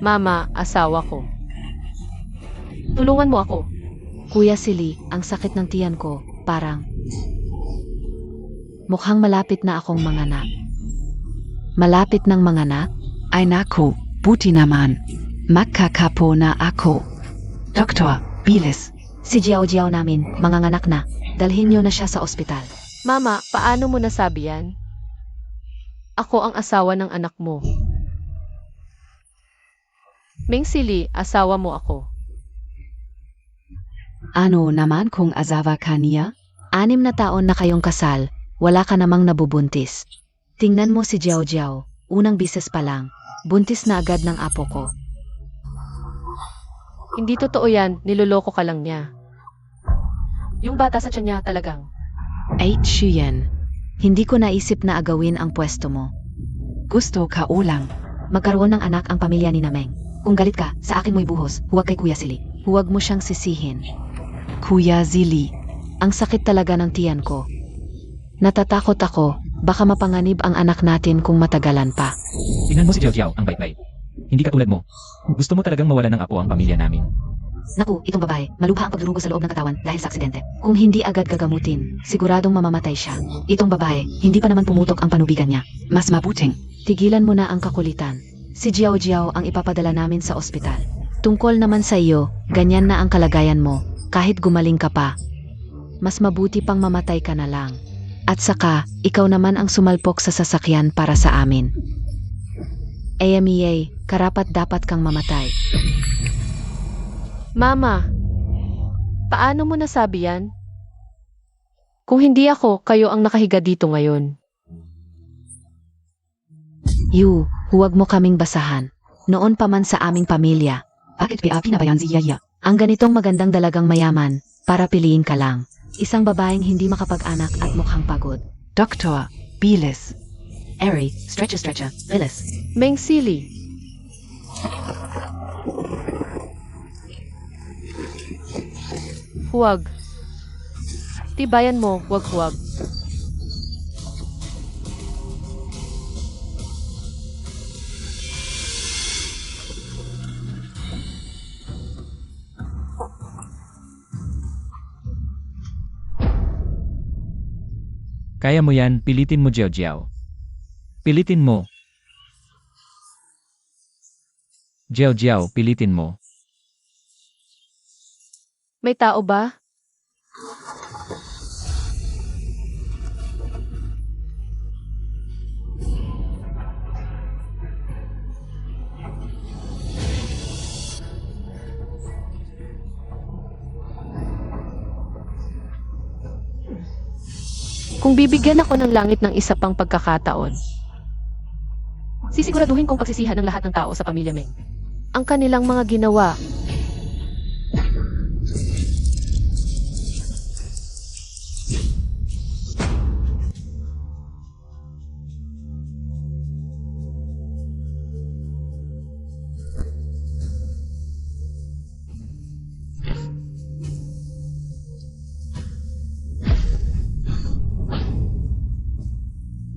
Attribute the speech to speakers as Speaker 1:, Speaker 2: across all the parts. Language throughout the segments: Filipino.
Speaker 1: Mama, asawa ko. Tulungan mo ako.
Speaker 2: Kuya Silly, ang sakit ng tiyan ko, parang mukhang malapit na akong manganak. Malapit ng manganak?
Speaker 3: Ay naku, buti naman. Magkakapo na ako. Doktor, bilis.
Speaker 2: Si Jiao Jiao namin, manganganak na. Dalhin niyo na siya sa ospital.
Speaker 1: Mama, paano mo nasabi yan? Ako ang asawa ng anak mo. Meng Sili, asawa mo ako.
Speaker 3: Ano naman kung asawa ka niya?
Speaker 2: 6 na taon na kayong kasal, wala ka namang nabubuntis. Tingnan mo si Jiao Jiao, unang bises pa lang, buntis na agad ng apo ko.
Speaker 1: Hindi totoo yan, niloloko ka lang niya. Yung bata sa tiyan niya talagang.
Speaker 2: 8 Shuyan, hindi ko naisip na agawin ang pwesto mo.
Speaker 3: Gusto ka ulang.
Speaker 2: Magkaroon ng anak ang pamilya ni Nameng. Kung galit ka, sa akin mo'y buhos, huwag kay Kuya Silly. Huwag mo siyang sisihin.
Speaker 3: Kuya Zili.
Speaker 2: Ang sakit talaga ng tiyan ko. Natatakot ako, baka mapanganib ang anak natin kung matagalan pa.
Speaker 4: Tingnan mo si Jiao Jiao, ang bait-bait. Hindi katulad mo. Gusto mo talagang mawala ng apo ang pamilya namin.
Speaker 2: Naku, itong babae, malubha ang pagdurugo sa loob ng katawan dahil sa aksidente. Kung hindi agad gagamutin, siguradong mamamatay siya. Itong babae, hindi pa naman pumutok ang panubigan niya.
Speaker 3: Mas mabuting.
Speaker 2: Tigilan mo na ang kakulitan. Si Jiao Jiao ang ipapadala namin sa ospital. Tungkol naman sa iyo, ganyan na ang kalagayan mo, kahit gumaling ka pa. Mas mabuti pang mamatay ka na lang. At saka, ikaw naman ang sumalpok sa sasakyan para sa amin. AMEA, karapat dapat kang mamatay.
Speaker 1: Mama, paano mo nasabi yan? Kung hindi ako, kayo ang nakahiga dito ngayon.
Speaker 2: Yu, huwag mo kaming basahan. Noon pa man sa aming pamilya.
Speaker 3: Bakit pinabayan si Yaya?
Speaker 2: Ang ganitong magandang dalagang mayaman, para piliin ka lang. Isang babaeng hindi makapag-anak at mukhang pagod.
Speaker 3: Doktor, bilis. Eri, stretcher, bilis.
Speaker 1: Meng Sili. Huwag. Tibayan mo, huwag.
Speaker 4: Kaya mo yan, pilitin mo Jiao Jiao. Pilitin mo. Jiao Jiao, pilitin mo.
Speaker 1: May tao ba? Kung bibigyan ako ng langit ng isa pang pagkakataon, sisiguraduhin kong pagsisihan ng lahat ng tao sa pamilya Meng. Ang kanilang mga ginawa.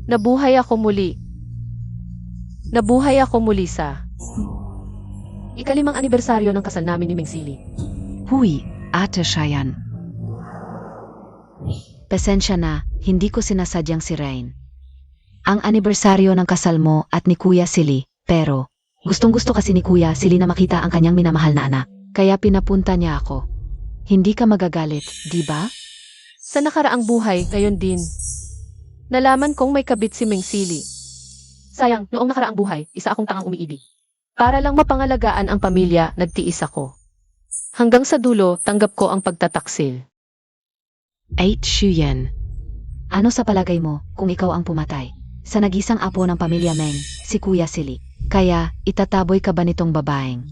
Speaker 1: Nabuhay ako muli. Nabuhay ako muli sa ika-5 anibersaryo ng kasal namin ni Meng Sili.
Speaker 3: Hui, Ate Cheyenne.
Speaker 2: Pasensya na, hindi ko sinasadyang si Rain. Ang anibersaryo ng kasal mo at ni Kuya Silly, pero gustong-gusto kasi ni Kuya Silly na makita ang kanyang minamahal na anak, kaya pinapunta niya ako. Hindi ka magagalit, di ba?
Speaker 1: Sa nakaraang buhay, ngayon din. Nalaman kong may kabit si Meng Sili. Sayang, noong nakaraang buhay, isa akong tangang umiibig. Para lang mapangalagaan ang pamilya, nagtiis ako. Hanggang sa dulo, tanggap ko ang pagtataksil.
Speaker 2: 8 Shuyan. Ano sa palagay mo kung ikaw ang pumatay? Sa nagisang apo ng pamilya Meng, si Kuya Silly. Kaya, itataboy ka ba nitong babaeng?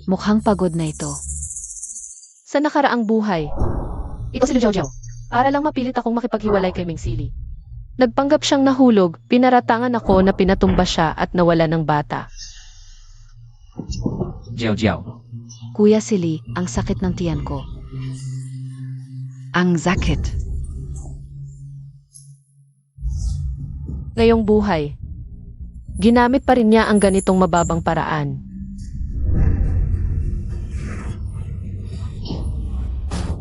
Speaker 2: Mukhang pagod na ito.
Speaker 1: Sa nakaraang buhay, ito si Jiao Jiao. Para lang mapilit akong makipaghiwalay kay Meng Sili. Nagpanggap siyang nahulog, pinaratangan ako na pinatumba siya at nawala ng bata.
Speaker 4: Jiao Jiao.
Speaker 2: Kuya Silly, ang sakit ng tiyan ko.
Speaker 3: Ang sakit.
Speaker 1: Ngayong buhay, ginamit pa rin niya ang ganitong mababang paraan.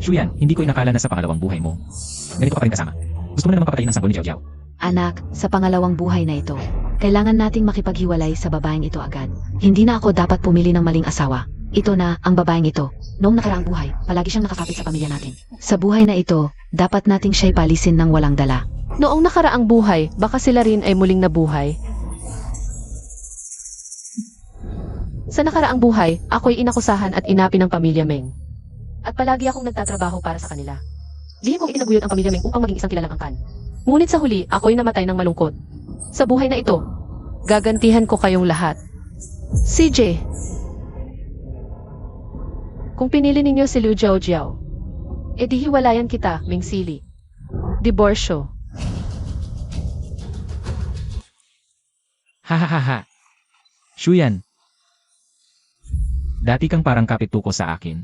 Speaker 4: Shuyan, hindi ko inakala na sa pangalawang buhay mo. Ganito ka pa rin kasama. Gusto mo na namang papatayin ang sanggol ni Jiao Jiao.
Speaker 2: Anak, sa pangalawang buhay na ito, kailangan nating makipaghiwalay sa babaeng ito agad. Hindi na ako dapat pumili ng maling asawa. Ito na ang babaeng ito. Noong nakaraang buhay, palagi siyang nakakapit sa pamilya natin. Sa buhay na ito, dapat nating siya'y palisin ng walang dala.
Speaker 1: Noong nakaraang buhay, baka sila rin ay muling nabuhay. Sa nakaraang buhay, ako'y inakusahan at inapi ng pamilya Meng. At palagi akong nagtatrabaho para sa kanila. Lihim kong itinaguyod ang pamilya Meng upang maging isang kilalang angkan. Ngunit sa huli, ako'y namatay ng malungkot. Sa buhay na ito, gagantihan ko kayong lahat. CJ, kung pinili ninyo si Liu Jiao Jiao, edi hiwalayan kita, Meng Sili. Diborsyo.
Speaker 4: Hahaha. Shuyan. Dati kang parang kapituko sa akin.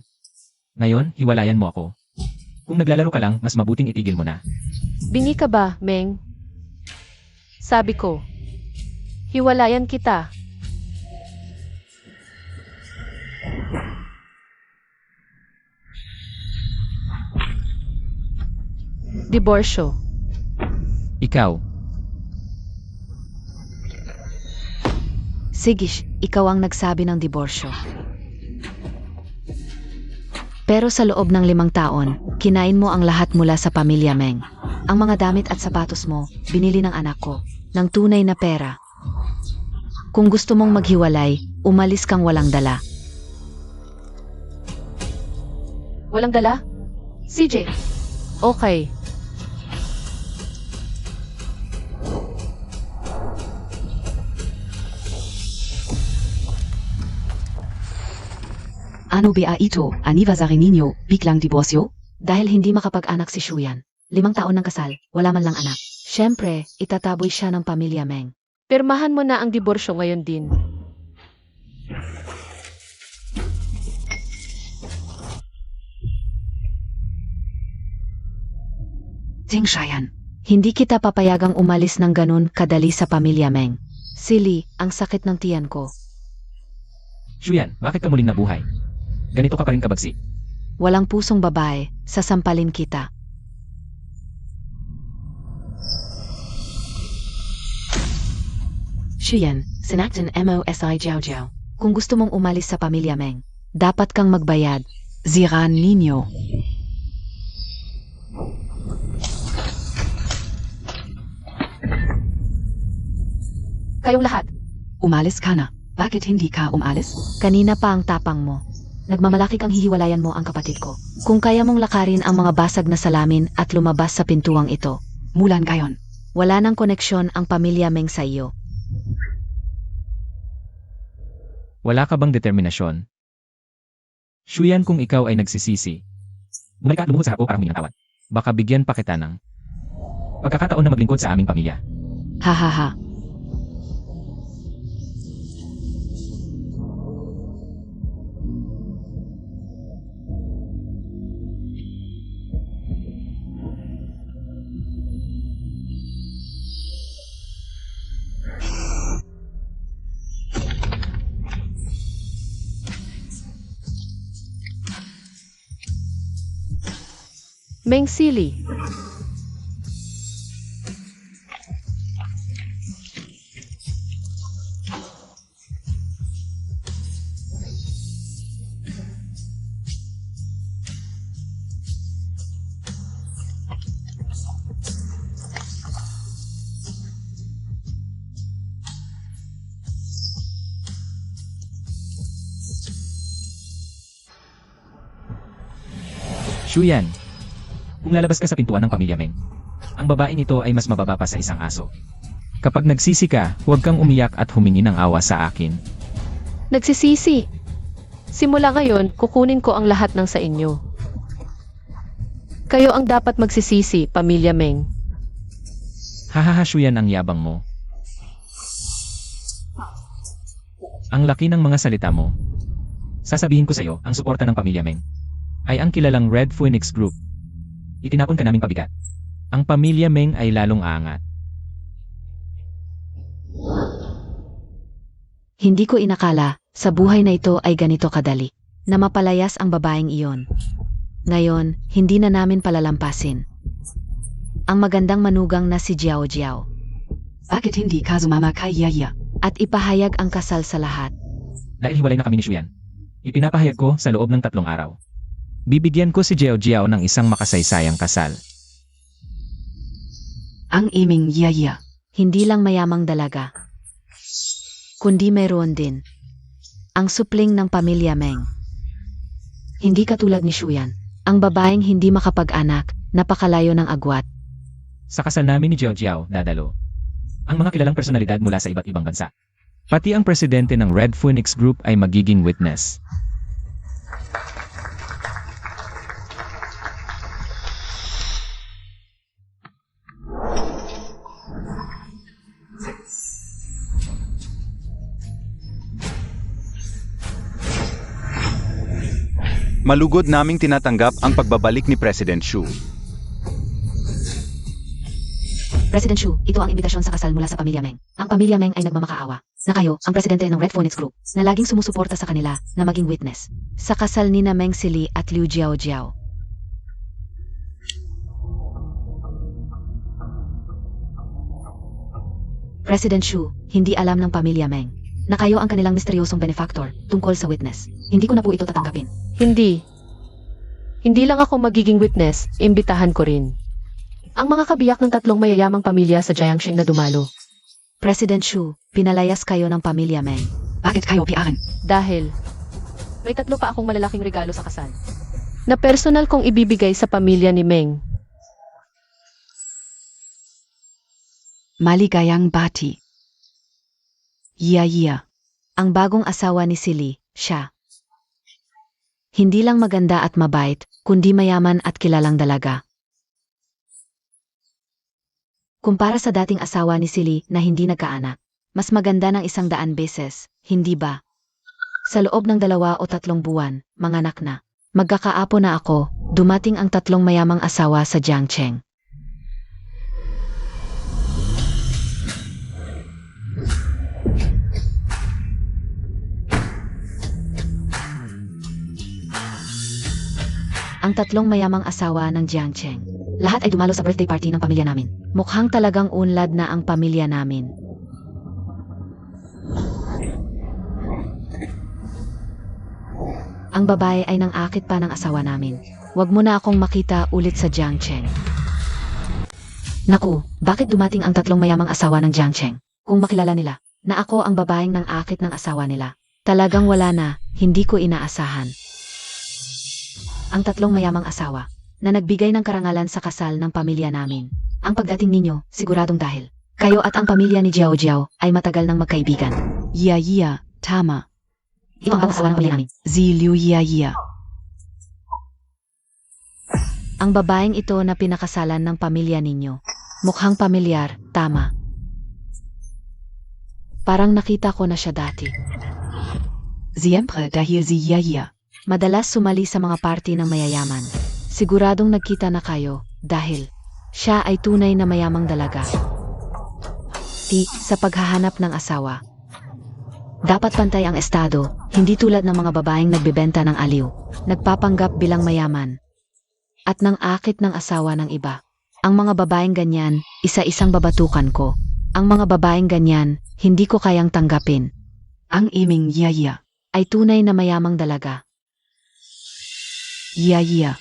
Speaker 4: Ngayon, hiwalayan mo ako. Kung naglalaro ka lang, mas mabuting itigil mo na.
Speaker 1: Bingi ka ba, Meng? Sabi ko, hiwalayan kita. Diborsyo.
Speaker 4: Ikaw,
Speaker 2: Sigish, ikaw ang nagsabi ng diborsyo. Pero sa loob ng 5 taon, kinain mo ang lahat mula sa pamilya Meng. Ang mga damit at sapatos mo, binili ng anak ko, ng tunay na pera. Kung gusto mong maghiwalay, umalis kang walang dala.
Speaker 1: Walang dala? CJ. Okay.
Speaker 3: Ano ba ito, anniversary ninyo, biglang diborsyo?
Speaker 2: Dahil hindi makapag-anak si Shuyan. 5 taon ng kasal, wala man lang anak. Siyempre, itataboy siya ng pamilya Meng.
Speaker 1: Pirmahan mo na ang diborsyo ngayon din.
Speaker 3: Ting Shayan.
Speaker 2: Hindi kita papayagang umalis ng ganun kadali sa pamilya Meng. Sili, ang sakit ng tiyan ko.
Speaker 4: Shuyan, bakit ka muling nabuhay? Ganito ka pa rin kabagsik.
Speaker 2: Walang pusong babae, sasampalin kita.
Speaker 3: Shuyan, sinaktan MOSI Jiao Jiao.
Speaker 2: Kung gusto mong umalis sa pamilya Meng, dapat kang magbayad.
Speaker 3: Ziran ninyo.
Speaker 1: Kayong lahat.
Speaker 3: Umalis ka na. Bakit hindi ka umalis?
Speaker 2: Kanina pa ang tapang mo. Nagmamalaki kang hihiwalayan mo ang kapatid ko. Kung kaya mong lakarin ang mga basag na salamin at lumabas sa pintuang ito,
Speaker 3: Mulan gayon.
Speaker 2: wala nang koneksyon ang pamilya Meng sa iyo.
Speaker 4: Wala ka bang determinasyon? Shuyan, kung ikaw ay nagsisisi, bumalik ka at lumuhod sa harap para humingi ng tawad. Baka bigyan pa kita ng pagkakataon na maglingkod sa aming pamilya.
Speaker 2: Hahaha.
Speaker 1: Meng Sili.
Speaker 4: Shuyan, kung lalabas ka sa pintuan ng pamilya Meng, ang babaeng ito ay mas mababa pa sa isang aso. Kapag nagsisi ka, huwag kang umiyak at humingi ng awa sa akin.
Speaker 1: Nagsisisi. Simula ngayon, kukunin ko ang lahat ng sa inyo. Kayo ang dapat magsisisi, pamilya Meng.
Speaker 4: Hahaha, Shuyan, ang yabang mo. Ang laki ng mga salita mo. Sasabihin ko sa iyo, ang suporta ng pamilya Meng ay ang kilalang Red Phoenix Group. Itinapon ka naming pabigat. Ang pamilya Meng ay lalong aangat.
Speaker 2: Hindi ko inakala, sa buhay na ito ay ganito kadali, na mapalayas ang babaeng iyon. Ngayon, hindi na namin palalampasin. Ang magandang manugang na si Jiao Jiao.
Speaker 3: Bakit hindi ka sumama kay Yaya?
Speaker 2: At ipahayag ang kasal sa lahat.
Speaker 4: Dahil hiwalay na kami ni Shuyan, ipinapahayag ko sa loob ng 3 araw. Bibigyan ko si Jiao Jiao ng isang makasaysayang kasal.
Speaker 3: Ang iming Yaya.
Speaker 2: Hindi lang mayamang dalaga, kundi mayroon din ang supling ng pamilya Meng. Hindi katulad ni Shuyan, ang babaeng hindi makapag-anak, napakalayo ng agwat.
Speaker 4: Sa kasal namin ni Jiao Jiao, dadalo ang mga kilalang personalidad mula sa iba't ibang bansa. Pati ang presidente ng Red Phoenix Group ay magiging witness.
Speaker 5: Malugod naming tinatanggap ang pagbabalik ni President Xu.
Speaker 2: President Xu, ito ang imbitasyon sa kasal mula sa pamilya Meng. Ang pamilya Meng ay nagmamakaawa na kayo, ang presidente ng Red Phoenix Group, na laging sumusuporta sa kanila na maging witness sa kasal ni na Meng Sili at Liu Jiao Jiao. President Xu, hindi alam ng pamilya Meng na kayo ang kanilang misteryosong benefactor tungkol sa witness. Hindi ko na po ito tatanggapin.
Speaker 1: Hindi. Hindi lang ako magiging witness, imbitahan ko rin ang mga kabiyak ng 3 mayayamang pamilya sa Jiangsheng na dumalo.
Speaker 2: President Xu, pinalayas kayo ng pamilya Meng.
Speaker 3: Bakit kayo piyakan?
Speaker 1: Dahil may 3 pa akong malalaking regalo sa kasal na personal kong ibibigay sa pamilya ni Meng.
Speaker 3: Maligayang bati. Yaya.
Speaker 2: Ang bagong asawa ni Sili, siya. Hindi lang maganda at mabait, kundi mayaman at kilalang dalaga. Kumpara sa dating asawa ni Sili na hindi nagkaanak, mas maganda ng 100 beses, hindi ba? Sa loob ng 2 o 3 buwan, manganak na. Magkakaapo na ako, dumating ang 3 mayamang asawa sa Jiangcheng. Ang 3 mayamang asawa ng Jiangcheng. Lahat ay dumalo sa birthday party ng pamilya namin. Mukhang talagang unlad na ang pamilya namin. Ang babae ay nang-akit pa ng asawa namin. Huwag mo na akong makita ulit sa Jiangcheng. Naku, bakit dumating ang 3 mayamang asawa ng Jiangcheng? Kung makilala nila na ako ang babaeng nang-akit ng asawa nila. Talagang wala na, hindi ko inaasahan. Ang 3 mayamang asawa na nagbigay ng karangalan sa kasal ng pamilya namin. Ang pagdating ninyo, siguradong dahil kayo at ang pamilya ni Jiao Jiao ay matagal ng magkaibigan.
Speaker 3: Yaya, tama.
Speaker 2: Ito ang asawa ng pamilya namin.
Speaker 3: Liu Yaya.
Speaker 2: Ang babaeng ito na pinakasalan ng pamilya ninyo. Mukhang pamilyar, tama. Parang nakita ko na siya dati.
Speaker 3: Siempre dahil si Yaya.
Speaker 2: Madalas sumali sa mga party ng mayayaman. Siguradong nagkita na kayo dahil siya ay tunay na mayamang dalaga. Sa paghahanap ng asawa. Dapat pantay ang estado, hindi tulad ng mga babaeng nagbebenta ng aliw, nagpapanggap bilang mayaman, at nang akit ng asawa ng iba. Ang mga babaeng ganyan, isa-isang babatukan ko. Ang mga babaeng ganyan, hindi ko kayang tanggapin.
Speaker 3: Ang iming Yaya.
Speaker 2: Ay tunay na mayamang dalaga.
Speaker 3: Yaya.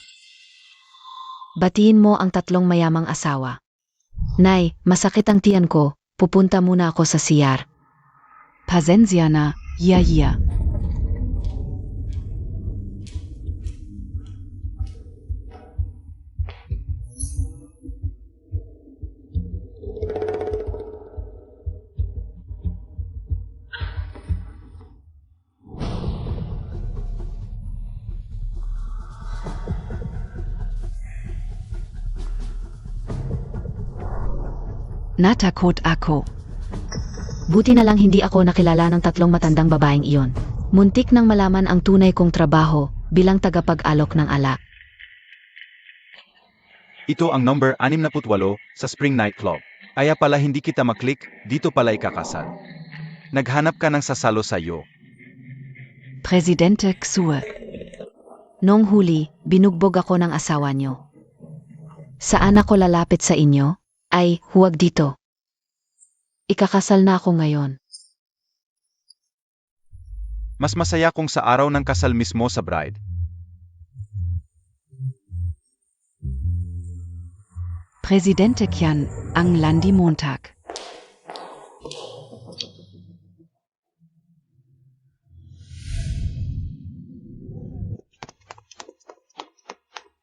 Speaker 2: Batiin mo ang 3 mayamang asawa. Nay, masakit ang tiyan ko, pupunta muna ako sa CR.
Speaker 3: Pasensya na, Yaya. Natakot ako.
Speaker 2: Buti na lang hindi ako nakilala ng 3 matandang babaeng iyon. Muntik nang malaman ang tunay kong trabaho bilang tagapag-alok ng alak.
Speaker 5: Ito ang number 68 sa Spring Night Club. Kaya pala hindi kita maklik, dito pala ikakasal. Naghanap ka ng sasalo sa'yo.
Speaker 3: Presidente Xue.
Speaker 2: Noong huli, binugbog ako ng asawa niyo. Saan ako lalapit sa inyo? Ay, huwag dito. Ikakasal na ako ngayon.
Speaker 5: Mas masaya kung sa araw ng kasal mismo sa bride.
Speaker 3: Presidente Kyan, ang Landi Montag.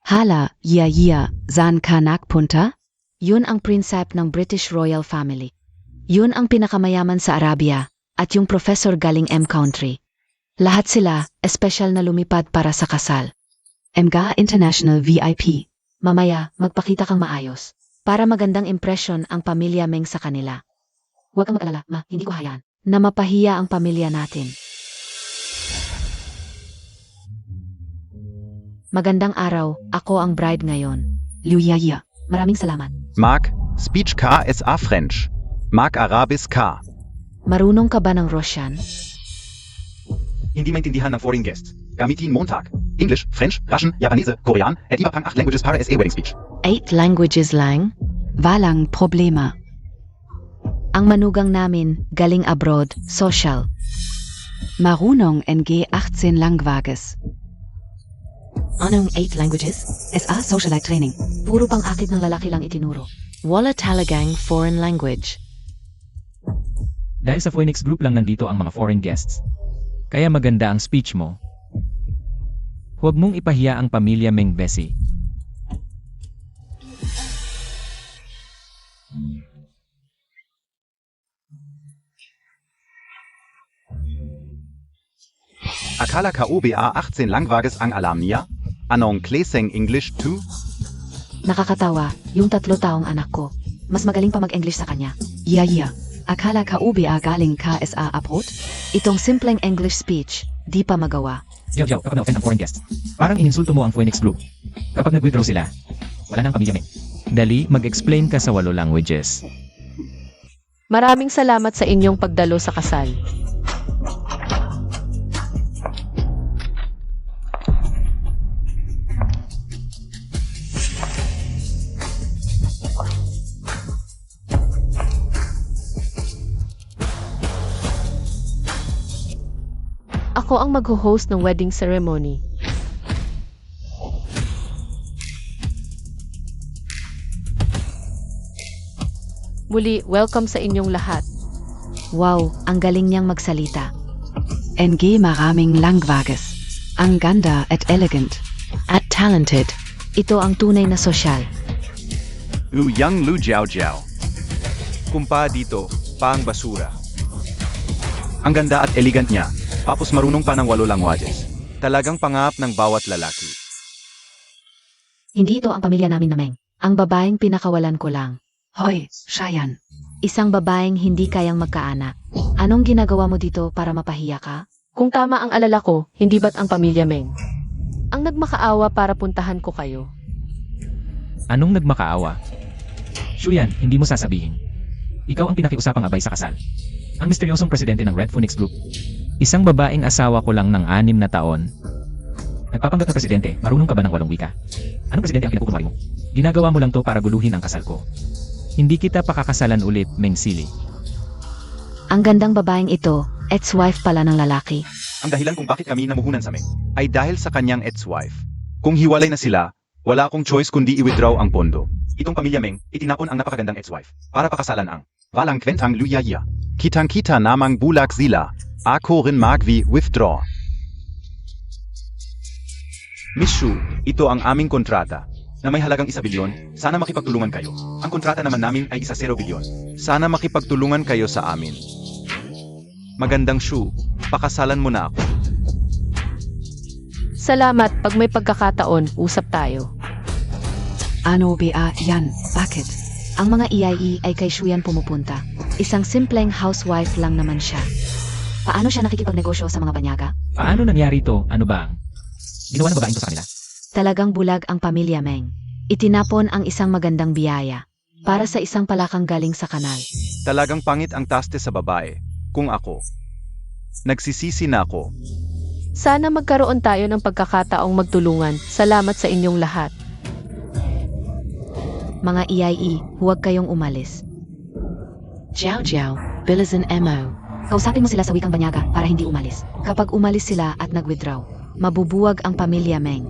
Speaker 3: Hala, saan ka nakpunta?
Speaker 2: Yun ang prinsip ng British Royal Family. Yun ang pinakamayaman sa Arabia at yung professor galing M-Country. Lahat sila, espesyal na lumipad para sa kasal.
Speaker 3: Mga International VIP.
Speaker 2: Mamaya, magpakita kang maayos. Para magandang impression ang pamilya Meng sa kanila. Huwag kang mag-alala, ma, hindi ko hayaan na mapahiya ang pamilya natin. Magandang araw, ako ang bride ngayon.
Speaker 3: Liuyaya.
Speaker 2: Maraming salamat.
Speaker 5: Mark, speech KSA French. Mark Arabis K.
Speaker 2: Marunong ka ba ng Russian?
Speaker 5: Hindi maintindihan ng foreign guests. Gamitin Montag. English, French, Russian, Japanese, Korean, at iba pang 8 languages para sa wedding speech.
Speaker 2: 8 languages lang?
Speaker 3: Walang problema.
Speaker 2: Ang manugang namin, galing abroad, social.
Speaker 3: Marunong NG 18 langwages.
Speaker 2: Anong 8 languages?
Speaker 3: SA Socialite Training.
Speaker 2: Puro pang akit ng lalaki lang itinuro. Wala talagang foreign language.
Speaker 4: Dahil sa Phoenix Group lang nandito ang mga foreign guests. Kaya maganda ang speech mo. Huwag mong ipahiya ang pamilya Meng Bessie.
Speaker 5: Akala ka OBA 18 langwages ang alam niya? Anong klaseng English 2?
Speaker 2: Nakakatawa, yung 3 taong anak ko. Mas magaling pa mag-English sa kanya.
Speaker 3: Yeah. Akala ka UBA galing KSA abroad?
Speaker 2: Itong simpleng English speech, di pa magawa.
Speaker 4: Jiao, kapag na-offend ang foreign guests, parang ininsulto mo ang Phoenix Group. Kapag nag-withdraw sila, wala nang pamilya Meng. Dali, mag-explain ka sa 8 languages.
Speaker 1: Maraming salamat sa inyong pagdalo sa kasal. Ako ang mag-host ng wedding ceremony. Muli, welcome sa inyong lahat.
Speaker 2: Wow, ang galing niyang magsalita.
Speaker 3: NG maraming langwages. Ang ganda at elegant.
Speaker 2: At talented. Ito ang tunay na sosyal.
Speaker 5: Yang Lu Jiao Jiao. Kumpa dito, pang basura. Ang ganda at elegant niya, tapos marunong pa ng 8 languages. Talagang pangap ng bawat lalaki.
Speaker 2: Hindi ito ang pamilya namin na Meng. Ang babaeng pinakawalan ko lang.
Speaker 3: Hoy, Shayan.
Speaker 2: Isang babaeng hindi kayang magkaanak. Anong ginagawa mo dito para mapahiya ka?
Speaker 1: Kung tama ang alala ko, hindi ba't ang pamilya Meng? Ang nagmakaawa para puntahan ko kayo.
Speaker 4: Anong nagmakaawa? Shuyan, hindi mo sasabihin. Ikaw ang pinakiusapang abay sa kasal. Ang misteryosong presidente ng Red Phoenix Group. Isang babaeng asawa ko lang ng 6 na taon. Nagpapanggap na presidente, marunong ka ba ng 8 wika? Anong presidente ang pinakukumari mo? Ginagawa mo lang to para guluhin ang kasal ko. Hindi kita pakakasalan ulit, Meng Sili.
Speaker 2: Ang gandang babaeng ito, ex-wife pala ng lalaki.
Speaker 5: Ang dahilan kung bakit kami namuhunan sa Meng ay dahil sa kanyang ex-wife. Kung hiwalay na sila, wala akong choice kundi i-withdraw ang pondo. Itong pamilya Meng, itinapon ang napakagandang ex-wife para pakasalan ang walang kwentang luyaya. Kitang-kita namang bulak sila. Ako rin mag-withdraw. Miss Shu, ito ang aming kontrata na may halagang 1 bilyon. Sana makipagtulungan kayo. Ang kontrata naman namin ay 0 bilyon. Sana makipagtulungan kayo sa amin. Magandang Shu, pakasalan mo na ako.
Speaker 1: Salamat, pag may pagkakataon, usap tayo.
Speaker 3: Ano ba yan? Bakit?
Speaker 2: Ang mga EIE ay kay Shuyan pumupunta. Isang simpleng housewife lang naman siya. Paano siya nakikipagnegosyo sa mga banyaga?
Speaker 4: Paano nangyari ito? Ano ba ang ginawa ng babaeng to sa kanila?
Speaker 2: Talagang bulag ang pamilya Meng. Itinapon ang isang magandang biyaya para sa isang palakang galing sa kanal.
Speaker 5: Talagang pangit ang taste sa babae. Kung ako, nagsisisi na ako.
Speaker 1: Sana magkaroon tayo ng pagkakataong magtulungan. Salamat sa inyong lahat.
Speaker 2: Mga EIE, huwag kayong umalis.
Speaker 3: Jiao Jiao, Bilizan Mo.
Speaker 2: Kausapin mo sila sa wikang banyaga para hindi umalis. Kapag umalis sila at nag-withdraw, mabubuwag ang pamilya Meng.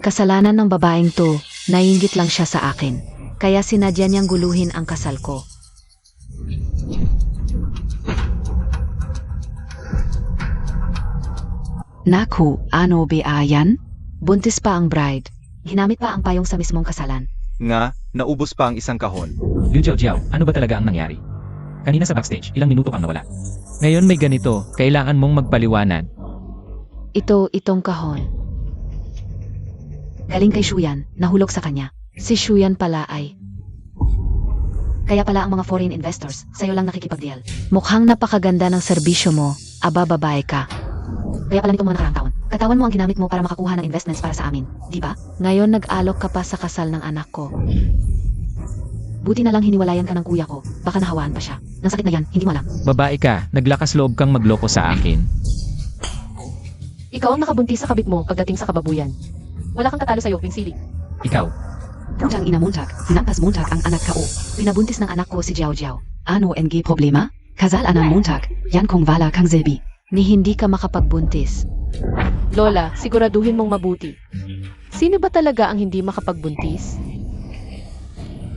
Speaker 2: Kasalanan ng babaeng to, naiinggit lang siya sa akin. Kaya sinadya niyang guluhin ang kasal ko.
Speaker 3: Naku, ano ba yan?
Speaker 2: Buntis pa ang bride. Ginamit pa ang payong sa mismong kasalan.
Speaker 5: Nga, naubos pa ang isang kahon.
Speaker 4: Liu Jiao, ano ba talaga ang nangyari? Kanina sa backstage, ilang minuto kang nawala. Ngayon may ganito, kailangan mong magpaliwanag.
Speaker 2: Itong kahon. Galing kay Shuyan, nahulog sa kanya. Si Shuyan pala ay... Kaya pala ang mga foreign investors, sa'yo lang nakikipag-deal. Mukhang napakaganda ng serbisyo mo, aba babae ka. Kaya pala nitong mga nakaraang taon. Katawan mo ang ginamit mo para makakuha ng investments para sa amin, di ba? Ngayon nag-alok ka pa sa kasal ng anak ko. Buti na lang hiniwalayan ka ng kuya ko, baka nahawaan pa siya. Nang sakit na yan, hindi mo alam.
Speaker 4: Babae ka, naglakas loob kang magloko sa akin.
Speaker 1: Ikaw ang nakabuntis sa kabit mo pagdating sa kababuyan. Wala kang tatalo sa'yo, Meng Sili.
Speaker 4: Ikaw,
Speaker 3: Putang ina Montag, hinampas Montag ang anak ko.
Speaker 2: Pinabuntis ng anak ko si Jiao Jiao.
Speaker 3: Ano NG problema? Kasal anang Montag, yan kung wala kang silbi.
Speaker 2: Ni hindi ka makapagbuntis.
Speaker 1: Lola, siguraduhin mong mabuti. Sino ba talaga ang hindi makapagbuntis?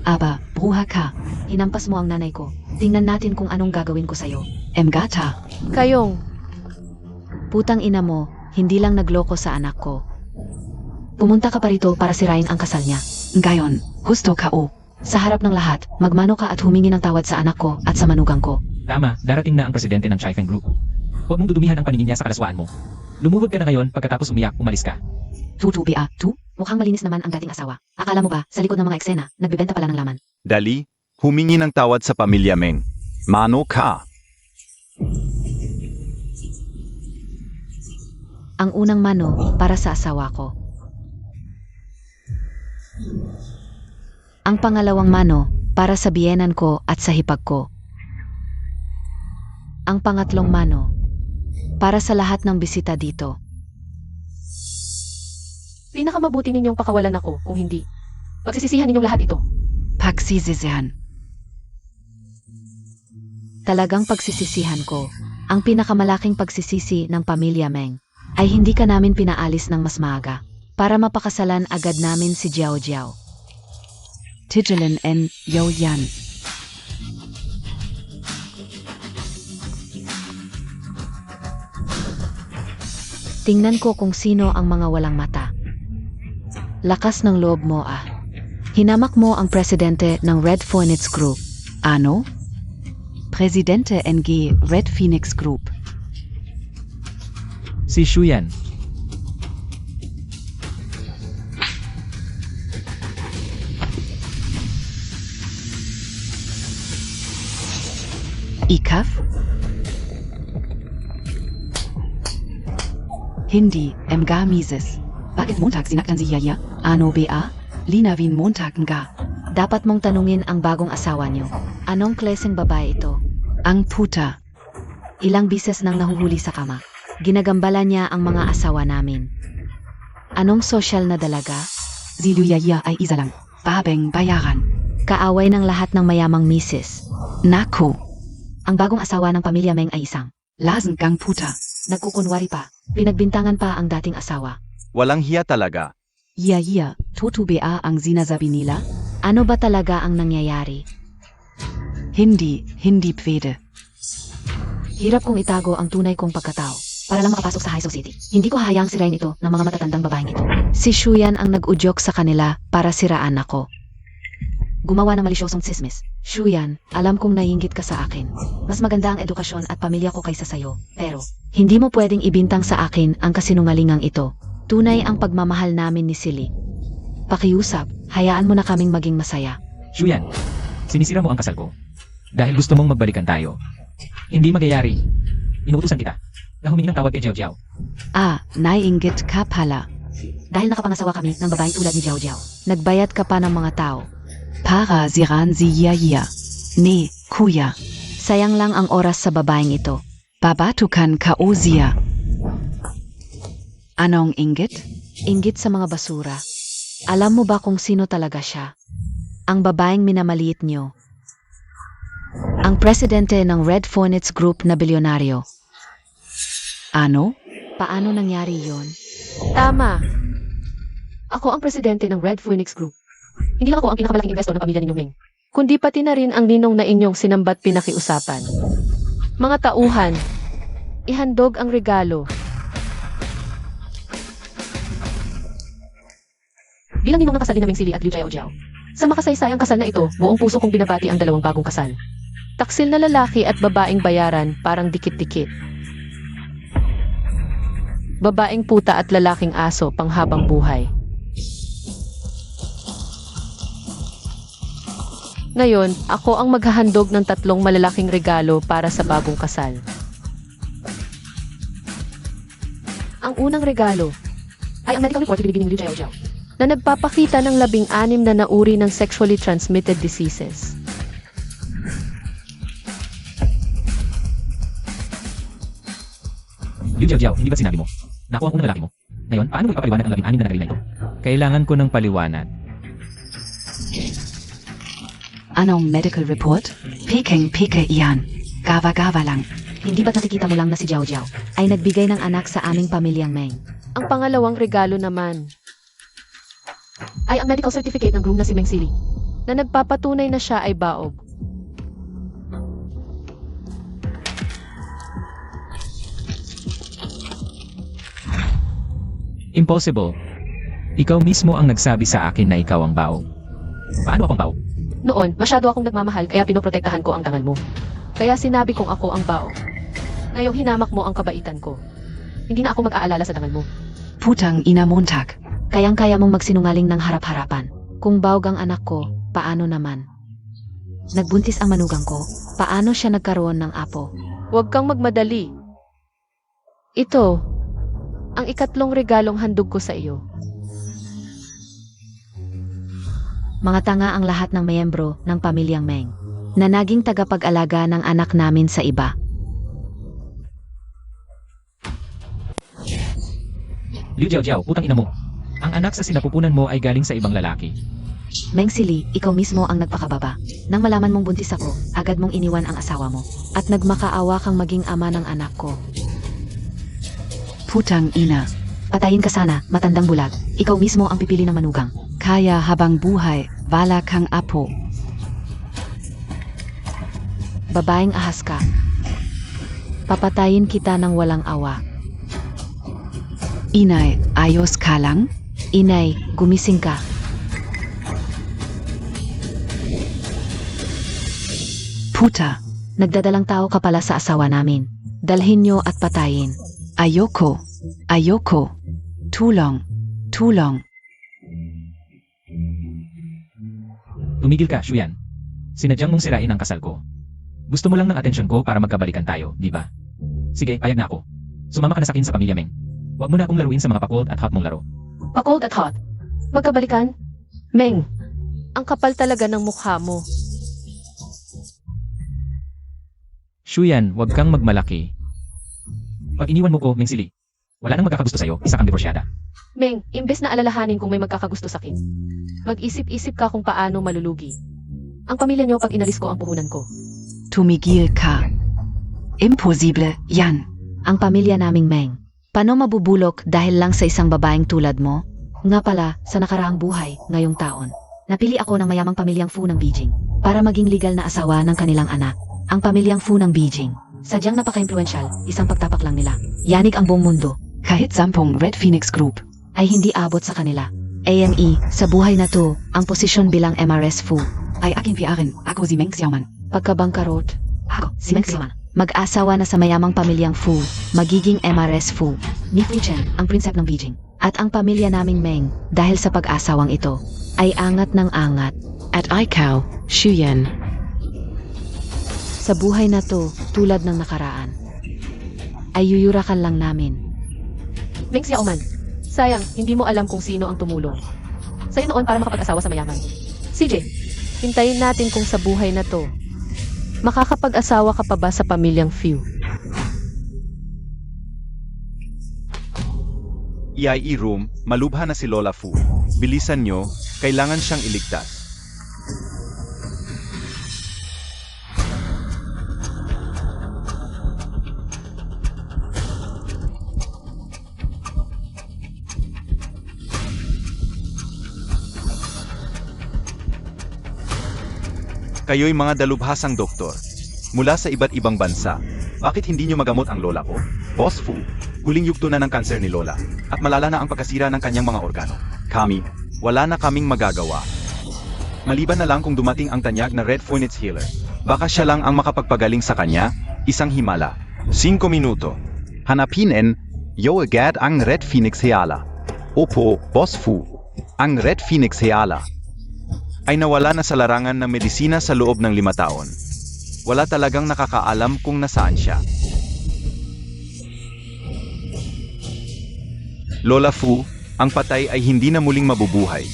Speaker 3: Aba, bruha ka.
Speaker 2: Hinampas mo ang nanay ko. Tingnan natin kung anong gagawin ko sa'yo.
Speaker 3: Gata.
Speaker 1: Kayong,
Speaker 2: Putang ina mo, hindi lang nagloko sa anak ko. Pumunta ka pa rito para sirain ang kasal niya.
Speaker 3: Ngayon, gusto ka o.
Speaker 2: Sa harap ng lahat, magmano ka at humingi ng tawad sa anak ko at sa manugang ko.
Speaker 4: tama, darating na ang presidente ng Chaifeng Group. Huwag mong dudumihan ang paningin niya sa kalaswaan mo. Lumuhod ka na ngayon, pagkatapos umiyak, umalis ka.
Speaker 3: Tutu ba, tu?
Speaker 2: Mukhang malinis naman ang dating asawa. Akala mo ba, sa likod ng mga eksena, nagbebenta pala ng laman?
Speaker 5: Dali, humingi ng tawad sa pamilya Meng. Mano ka?
Speaker 2: Ang unang mano para sa asawa ko. Ang pangalawang mano para sa biyenan ko at sa hipag ko. Ang pangatlong mano para sa lahat ng bisita dito.
Speaker 1: pinakamabuti ninyong pakawalan ako kung hindi. Pagsisisihan ninyong lahat ito.
Speaker 3: Pagsisisihan.
Speaker 2: Talagang pagsisisihan ko. Ang pinakamalaking pagsisisi ng pamilya Meng ay hindi ka namin pinaalis ng mas maaga para mapakasalan agad namin si Jiao Jiao.
Speaker 3: Tigelin en Yo Yan.
Speaker 2: Tingnan ko kung sino ang mga walang mata. Lakas ng loob mo ah. Hinamak mo ang presidente ng Red Phoenix Group.
Speaker 3: Ano? Presidente NG Red Phoenix Group.
Speaker 4: Si Shuyan.
Speaker 3: Ikaf? Hindi, mga mises. Bakit Montag sinaktan si Yaya? Ano ba? Linawin Montag nga.
Speaker 2: Dapat mong tanungin ang bagong asawa niyo. Anong klaseng babae ito?
Speaker 3: Ang puta.
Speaker 2: Ilang bises nang nahuhuli sa kama. Ginagambala niya ang mga asawa namin. Anong sosyal na dalaga?
Speaker 3: Si Yaya ay isa lang. Babeng bayaran.
Speaker 2: Kaaway ng lahat ng mayamang misis.
Speaker 3: Nako.
Speaker 2: Ang bagong asawa ng pamilya Meng ay isang.
Speaker 3: Lasen kang puta.
Speaker 2: Nagkukunwari pa. Pinagbintangan pa ang dating asawa.
Speaker 5: Walang hiya talaga.
Speaker 3: Yaya, totoo ba ang sinasabi nila?
Speaker 2: Ano ba talaga ang nangyayari?
Speaker 3: Hindi pwede.
Speaker 2: Hirap kong itago ang tunay kong pagkatao para lang makapasok sa high society. Hindi ko hahayaang sirain ito ng mga matatandang babaeng ito. Si Shuyan ang nag-udyok sa kanila para siraan ako. Gumawa ng malisyosong tsismis. Shuyan, alam kong naiinggit ka sa akin. Mas maganda ang edukasyon at pamilya ko kaysa sayo. Pero, hindi mo pwedeng ibintang sa akin ang kasinungalingang ito. Tunay ang pagmamahal namin ni Silly. Pakiusap, hayaan mo na kaming maging masaya.
Speaker 4: Shuyan, sinisira mo ang kasal ko. Dahil gusto mong magbalikan tayo. Hindi magyayari. Inuutusan kita na humingi ng tawad kay Jiao Jiao.
Speaker 3: Naiinggit ka pala.
Speaker 2: Dahil nakapangasawa kami ng babae tulad ni Jiao Jiao. Nagbayad ka pa ng mga tao.
Speaker 3: Para siran si Yaya. Ne, kuya.
Speaker 2: Sayang lang ang oras sa babaeng ito.
Speaker 3: Babatukan ka Ozia. Anong inggit?
Speaker 2: Inggit sa mga basura. Alam mo ba kung sino talaga siya? Ang babaeng minamaliit niyo. Ang presidente ng Red Phoenix Group na bilyonaryo.
Speaker 3: Ano?
Speaker 2: Paano nangyari yon?
Speaker 1: Tama. Ako ang presidente ng Red Phoenix Group. Hindi lang ako ang pinakamalaking investor ng pamilya ninyong Meng, kundi pati na rin ang ninong na inyong sinambat pinakiusapan. Mga tauhan, ihandog ang regalo. Bilang ninong ng kasal ni na Meng Sili at Liu Jiao. Sa makasaysayang kasal na ito, buong puso kong binabati ang dalawang bagong kasal. Taksil na lalaki at babaeng bayaran parang dikit-dikit. Babaeng puta at lalaking aso panghabang buhay. Ngayon, ako ang maghahandog ng 3 malalaking regalo para sa bagong kasal. Ang unang regalo ay ang medical report ibinibigay ni Liu Jiao na nagpapakita ng 16 na nauri ng sexually transmitted diseases.
Speaker 4: Liu Jiao, hindi ba sinabi mo? Nakuha ang unang lalaki mo. Ngayon, paano mo ipapaliwanag ang 16 na nagalila ito? Kailangan ko ng paliwanag.
Speaker 3: Anong medical report? Peking iyan. Gawa lang.
Speaker 2: Hindi ba't nakikita mo lang na si Jiao Jiao ay nagbigay ng anak sa aming pamilyang Meng?
Speaker 1: Ang pangalawang regalo naman ay ang medical certificate ng groom na si Meng Sili na nagpapatunay na siya ay baog.
Speaker 4: Impossible. Ikaw mismo ang nagsabi sa akin na ikaw ang baog. Paano akong baog?
Speaker 1: Noon, masyado akong nagmamahal kaya pinoprotektahan ko ang tangal mo. Kaya sinabi kong ako ang baog. Ngayong hinamak mo ang kabaitan ko. Hindi na ako mag-aalala sa tangal mo.
Speaker 3: Putang ina Montag.
Speaker 2: Kayang-kaya mong magsinungaling ng harap-harapan. Kung baog ang anak ko, paano naman? Nagbuntis ang manugang ko, paano siya nagkaroon ng apo?
Speaker 1: Huwag kang magmadali. Ito, ang ikatlong regalong handog ko sa iyo.
Speaker 2: Mga tanga ang lahat ng miyembro ng pamilyang Meng na naging tagapag-alaga ng anak namin sa iba.
Speaker 4: Liu Jiao, putang ina mo. Ang anak sa sinapupunan mo ay galing sa ibang lalaki.
Speaker 2: Meng Sili, ikaw mismo ang nagpakababa. Nang malaman mong buntis ako, agad mong iniwan ang asawa mo. At nagmakaawa kang maging ama ng anak ko.
Speaker 3: Putang ina.
Speaker 2: Patayin ka sana, matandang bulag. Ikaw mismo ang pipili ng manugang.
Speaker 3: Kaya habang buhay, bala kang apo.
Speaker 2: Babaeng ahas ka. Papatayin kita ng walang awa.
Speaker 3: Inay, ayos ka lang?
Speaker 2: Inay, gumising ka.
Speaker 3: Puta.
Speaker 2: Nagdadalang tao ka pala sa asawa namin. Dalhin nyo at patayin.
Speaker 3: Ayoko. Tulong.
Speaker 4: Tumigil ka, Shuyan. Sinadyang mong sirain ang kasal ko. Gusto mo lang ng atensyon ko para magkabalikan tayo, di ba? Sige, payag na ako. Sumama ka na sa akin sa pamilya Meng. Huwag mo na akong laruin sa mga pa-cold at hot mong laro.
Speaker 1: Pa-cold at hot. Magkabalikan? Meng, ang kapal talaga ng mukha mo.
Speaker 4: Shuyan, huwag kang magmalaki. Pag iniwan mo ko, Meng Sili, wala nang magkakagusto sa'yo, isa kang divorsyada.
Speaker 1: Meng, imbes na alalahanin kung may magkakagusto sa akin, mag-isip-isip ka kung paano malulugi. Ang pamilya niyo pag inalis ko ang puhunan ko.
Speaker 3: Tumigil ka. Imposible, yan.
Speaker 2: Ang pamilya naming Meng. Paano mabubulok dahil lang sa isang babaeng tulad mo? Nga pala, sa nakaraang buhay, ngayong taon, napili ako ng mayamang pamilyang Fu ng Beijing para maging legal na asawa ng kanilang anak. Ang pamilyang Fu ng Beijing. Sadyang napaka-influential, isang pagtapak lang nila. Yanig ang buong mundo.
Speaker 3: Kahit 10 Red Phoenix Group.
Speaker 2: Ay hindi abot sa kanila. AME, sa buhay na to, ang posisyon bilang MRS Fu.
Speaker 3: Ay aking piarin, ako si Meng Xiaoman.
Speaker 2: Pagkabangkarot,
Speaker 3: Ako,
Speaker 2: si Meng Xiaoman. Mag-asawa na sa mayamang pamilyang Fu, magiging MRS Fu. Ni Fu Chen, ang prinsep ng Beijing. At ang pamilya naming Meng, dahil sa pag-asawang ito, ay angat ng angat.
Speaker 3: At ikaw, Shuyan.
Speaker 2: Sa buhay na to, tulad ng nakaraan, ay yuyurakan lang namin.
Speaker 1: Meng Xiaoman, sayang, hindi mo alam kung sino ang tumulong sa'yo noon para makapag-asawa sa mayaman. CJ, hintayin natin kung sa buhay na to, makakapag-asawa ka pa ba sa pamilyang Fu?
Speaker 5: EIE room, malubha na si Lola Fu. Bilisan nyo, kailangan siyang iligtas. Kayo'y mga dalubhasang doktor. Mula sa iba't ibang bansa. Bakit hindi nyo magamot ang lola ko? Boss Fu, huling yugto na ng kanser ni Lola. At malala na ang pagkasira ng kanyang mga organo. Kami, wala na kaming magagawa. Maliban na lang kung dumating ang tanyag na Red Phoenix Healer. Baka siya lang ang makapagpagaling sa kanya, isang himala. 5 minuto. Hanapin yo agad ang Red Phoenix Heala. Opo, Boss Fu. Ang Red Phoenix Heala ay nawala na sa larangan ng medisina sa loob ng 5 taon. Wala talagang nakakaalam kung nasaan siya. Lola Fu, ang patay ay hindi na muling mabubuhay.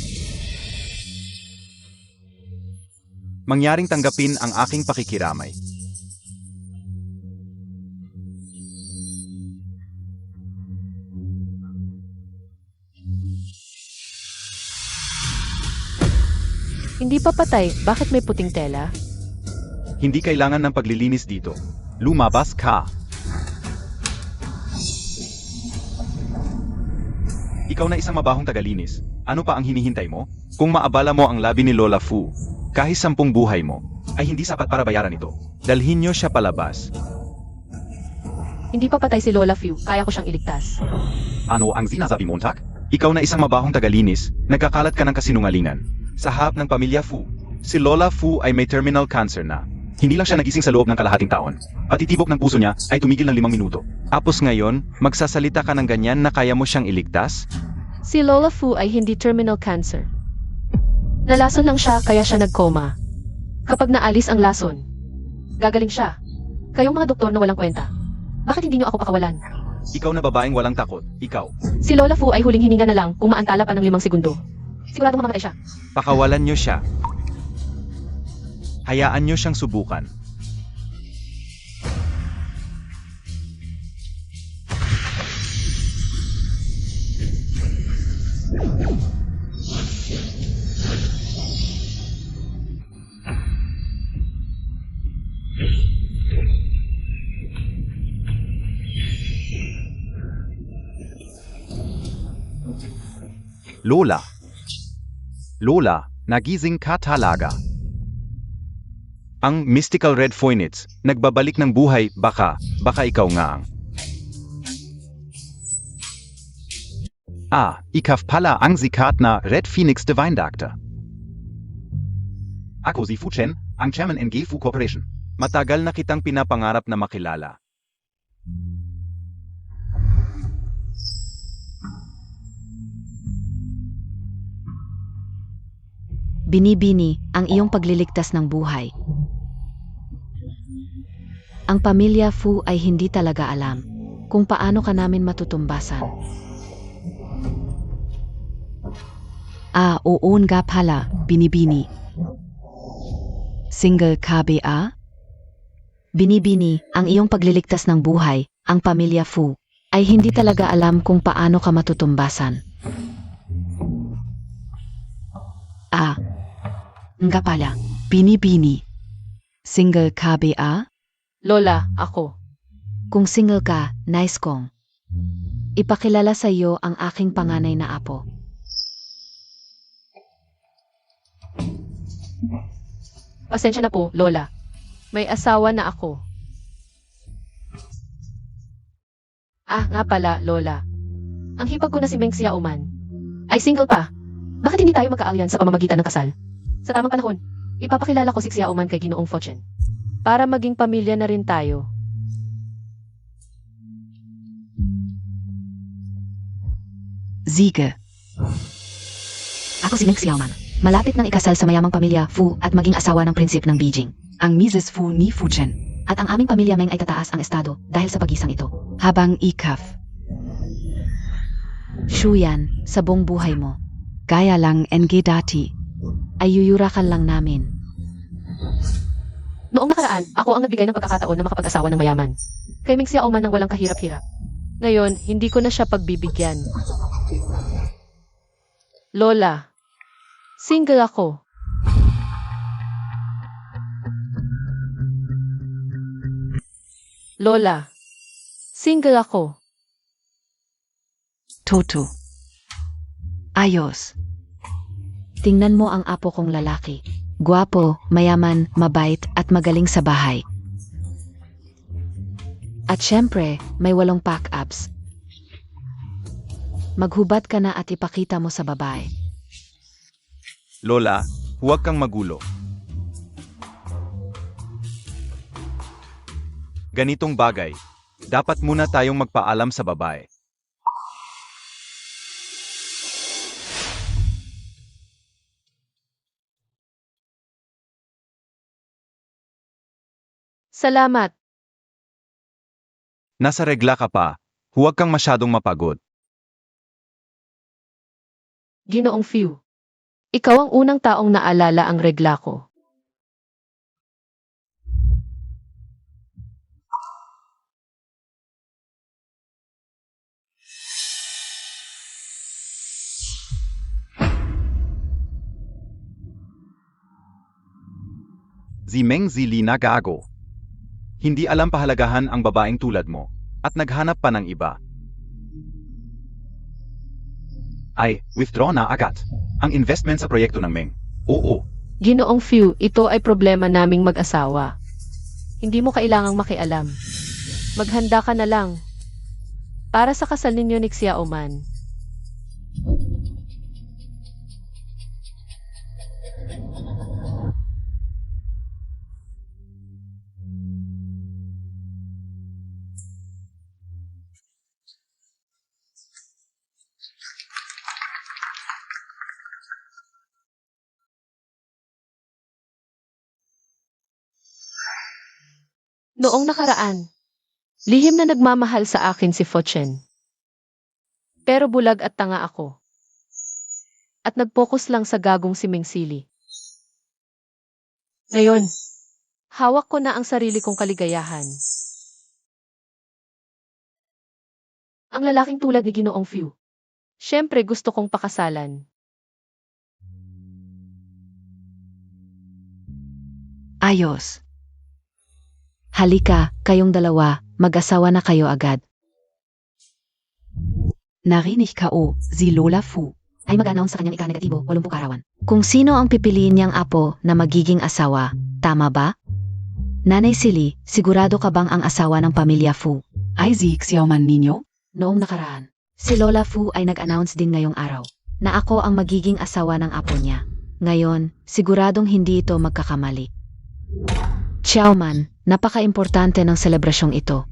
Speaker 5: Mangyaring tanggapin ang aking pakikiramay.
Speaker 1: Hindi pa patay, bakit may puting tela?
Speaker 5: Hindi kailangan ng paglilinis dito. Lumabas ka. Ikaw na isang mabahong tagalinis. Ano pa ang hinihintay mo? Kung maabala mo ang labi ni Lola Fu, kahit 10 buhay mo, ay hindi sapat para bayaran ito. Dalhin niyo siya palabas.
Speaker 1: Hindi pa patay si Lola Fu, kaya ko siyang iligtas.
Speaker 5: Ano ang sinasabi mo, Tak? Ikaw na isang mabahong tagalinis, nagkakalat ka ng kasinungalingan. Sa harap ng pamilya Fu, si Lola Fu ay may terminal cancer na. Hindi lang siya nagising sa loob ng kalahating taon. Patitibok ng puso niya ay tumigil ng 5 minuto. Tapos ngayon, magsasalita ka ng ganyan na kaya mo siyang iligtas?
Speaker 1: Si Lola Fu ay hindi terminal cancer. Nalason lang siya kaya siya nagkoma. Kapag naalis ang lason, gagaling siya. Kayong mga doktor na walang kwenta. Bakit hindi niyo ako pakawalan?
Speaker 5: Ikaw na babaeng walang takot, ikaw.
Speaker 1: Si Lola Fu ay huling hininga na lang kung maantala pa ng 5 segundo. Sigurado mamatay siya.
Speaker 5: Pakawalan niyo siya. Hayaan niyo siyang subukan. Lola. Lola, nagising ka talaga. Ang mystical Red Phoenix, nagbabalik ng buhay, baka ikaw nga ang... Ikaw pala ang sikat na Red Phoenix Divine Doctor. Ako si Fu Chen, ang Chairman ng Fu Corporation. Matagal na kitang pinapangarap na makilala.
Speaker 2: Binibini ang iyong pagliligtas ng buhay. Ang pamilya Fu ay hindi talaga alam kung paano ka namin matutumbasan. Oo nga pala, Binibini. Single ka ba? Binibini ang iyong pagliligtas ng buhay, ang pamilya Fu ay hindi talaga alam kung paano ka matutumbasan. Nga pala, Binibini. Single ka ba?
Speaker 1: Lola, ako.
Speaker 2: Kung single ka, nice kong. Ipakilala sa iyo ang aking panganay na apo.
Speaker 1: Pasensya na po, Lola. May asawa na ako. Nga pala, Lola. Ang hipag ko na si Meng Xiaoman ay single pa. Bakit hindi tayo magka-alyan sa pamamagitan ng kasal? Sa tamang panahon, ipapakilala ko si Xiaoman kay Ginoong Fortune. Para maging pamilya na rin tayo.
Speaker 3: Siege.
Speaker 2: Ako si Meng Xiaoman. Malapit nang ikasal sa mayamang pamilya Fu at maging asawa ng prinsip ng Beijing.
Speaker 3: Ang Mrs. Fu ni Fu Chen.
Speaker 2: At ang aming pamilya Meng ay tataas ang estado dahil sa pagisang ito.
Speaker 3: Habang ikaw.
Speaker 2: Shuyan, sa buong buhay mo,
Speaker 3: Gaya lang NG dati.
Speaker 2: ay yuyurakan lang namin.
Speaker 1: Noong nakaraan, ako ang nagbigay ng pagkakataon na makapag-asawa ng mayaman. Kay Meng Xiaoman ng walang kahirap-hirap. Ngayon, hindi ko na siya pagbibigyan. Lola, single ako. Lola, single ako.
Speaker 3: Toto. Ayos.
Speaker 2: Tingnan mo ang apo kong lalaki. Gwapo, mayaman, mabait, at magaling sa bahay. At syempre, may 8 pack-ups. Maghubad ka na at ipakita mo sa babae.
Speaker 5: Lola, huwag kang magulo. Ganitong bagay, dapat muna tayong magpaalam sa babae.
Speaker 1: Salamat.
Speaker 5: Nasa regla ka pa, huwag kang masyadong mapagod.
Speaker 1: Ginoong Few. Ikaw ang unang taong naalala ang regla ko.
Speaker 5: Zimeng Zili na gago. Hindi alam pahalagahan ang babaeng tulad mo, at naghanap pa ng iba. Ay, withdraw na agad. Ang investment sa proyekto ng Meng. Oo.
Speaker 1: Ginoong Few, ito ay problema naming mag-asawa. Hindi mo kailangang makialam. Maghanda ka na lang. Para sa kasal ninyo ni Xiaoman. Noong nakaraan, lihim na nagmamahal sa akin si Fochen. Pero bulag at tanga ako. At nag-focus lang sa gagong si Mengsili. Ngayon, hawak ko na ang sarili kong kaligayahan. Ang lalaking tulad ni Ginoong Few. Siyempre gusto kong pakasalan.
Speaker 3: Ayos.
Speaker 2: Halika, kayong dalawa, mag-asawa na kayo agad.
Speaker 3: Narinig ka o, si Lola Fu.
Speaker 2: Ay mag-announce sa kanyang ika-negatibo, 80 karawan. Kung sino ang pipiliin niyang apo na magiging asawa, tama ba? Nanay Sili, sigurado ka bang ang asawa ng pamilya Fu?
Speaker 3: Ay si Xiaoman ninyo?
Speaker 2: Noong nakaraan, si Lola Fu ay nag-announce din ngayong araw na ako ang magiging asawa ng apo niya. Ngayon, siguradong hindi ito magkakamali. Xiaoman, napaka-importante ng selebrasyong ito.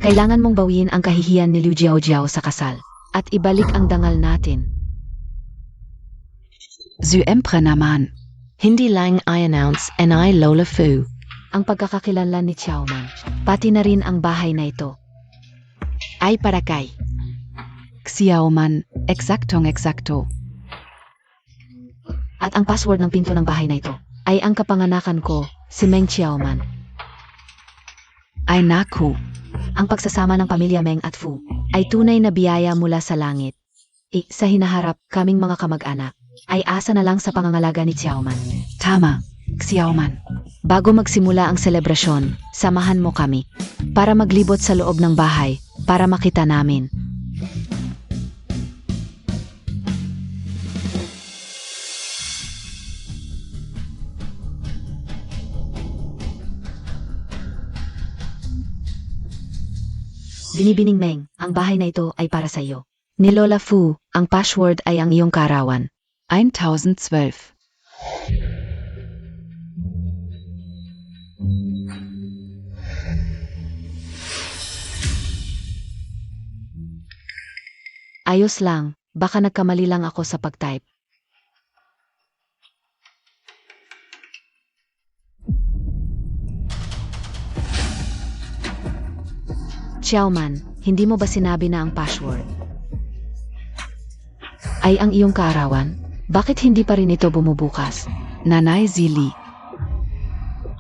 Speaker 2: Kailangan mong bawiin ang kahihiyan ni Liu Jiaojiao sa kasal at ibalik ang dangal natin.
Speaker 3: Zu Emperor naman.
Speaker 2: Hindi lang I-announce and I Lola Fu ang pagkakakilanlan ni Xiaoman, pati na rin ang bahay na ito. Ay para kay.
Speaker 3: Xiaoman, eksakto.
Speaker 2: At ang password ng pinto ng bahay na ito ay ang kapanganakan ko, si Meng Xiaoman.
Speaker 3: Ay naku.
Speaker 2: Ang pagsasama ng pamilya Meng at Fu ay tunay na biyaya mula sa langit. Sa hinaharap, kaming mga kamag-anak ay asa na lang sa pangangalaga ni Xiaoman.
Speaker 3: Tama, Xiaoman.
Speaker 2: Bago magsimula ang selebrasyon, samahan mo kami para maglibot sa loob ng bahay para makita namin. Binibining Meng, ang bahay na ito ay para sa iyo. Ni Lola Fu, ang password ay ang iyong karawan.
Speaker 3: 1012.
Speaker 2: Ayos lang, baka nagkamali lang ako sa pag-type. Xiaoman, hindi mo ba sinabi na ang password ay ang iyong kaarawan? Bakit hindi pa rin ito bumubukas?
Speaker 3: Nanay Zili.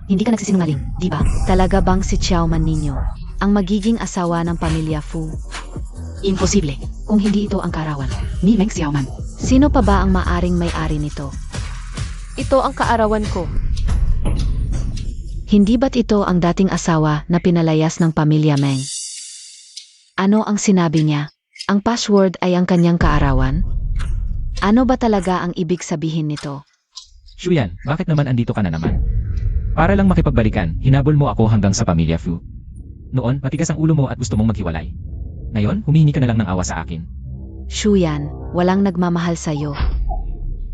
Speaker 2: Hindi ka nagsisinungaling, di ba? Talaga bang si Xiaoman ninyo ang magiging asawa ng pamilya Fu? Imposible, kung hindi ito ang kaarawan.
Speaker 3: Ni Meng Xiaoman.
Speaker 2: Sino pa ba ang maaring may-ari nito?
Speaker 1: Ito ang kaarawan ko.
Speaker 2: Hindi ba't ito ang dating asawa na pinalayas ng pamilya Meng? Ano ang sinabi niya? Ang password ay ang kanyang kaarawan? Ano ba talaga ang ibig sabihin nito?
Speaker 4: Shuyan, bakit naman andito ka na naman? Para lang makipagbalikan, hinabol mo ako hanggang sa pamilya Fu. Noon, matigas ang ulo mo at gusto mong maghiwalay. Ngayon, humihingi ka na lang ng awa sa akin.
Speaker 2: Shuyan, walang nagmamahal sa'yo.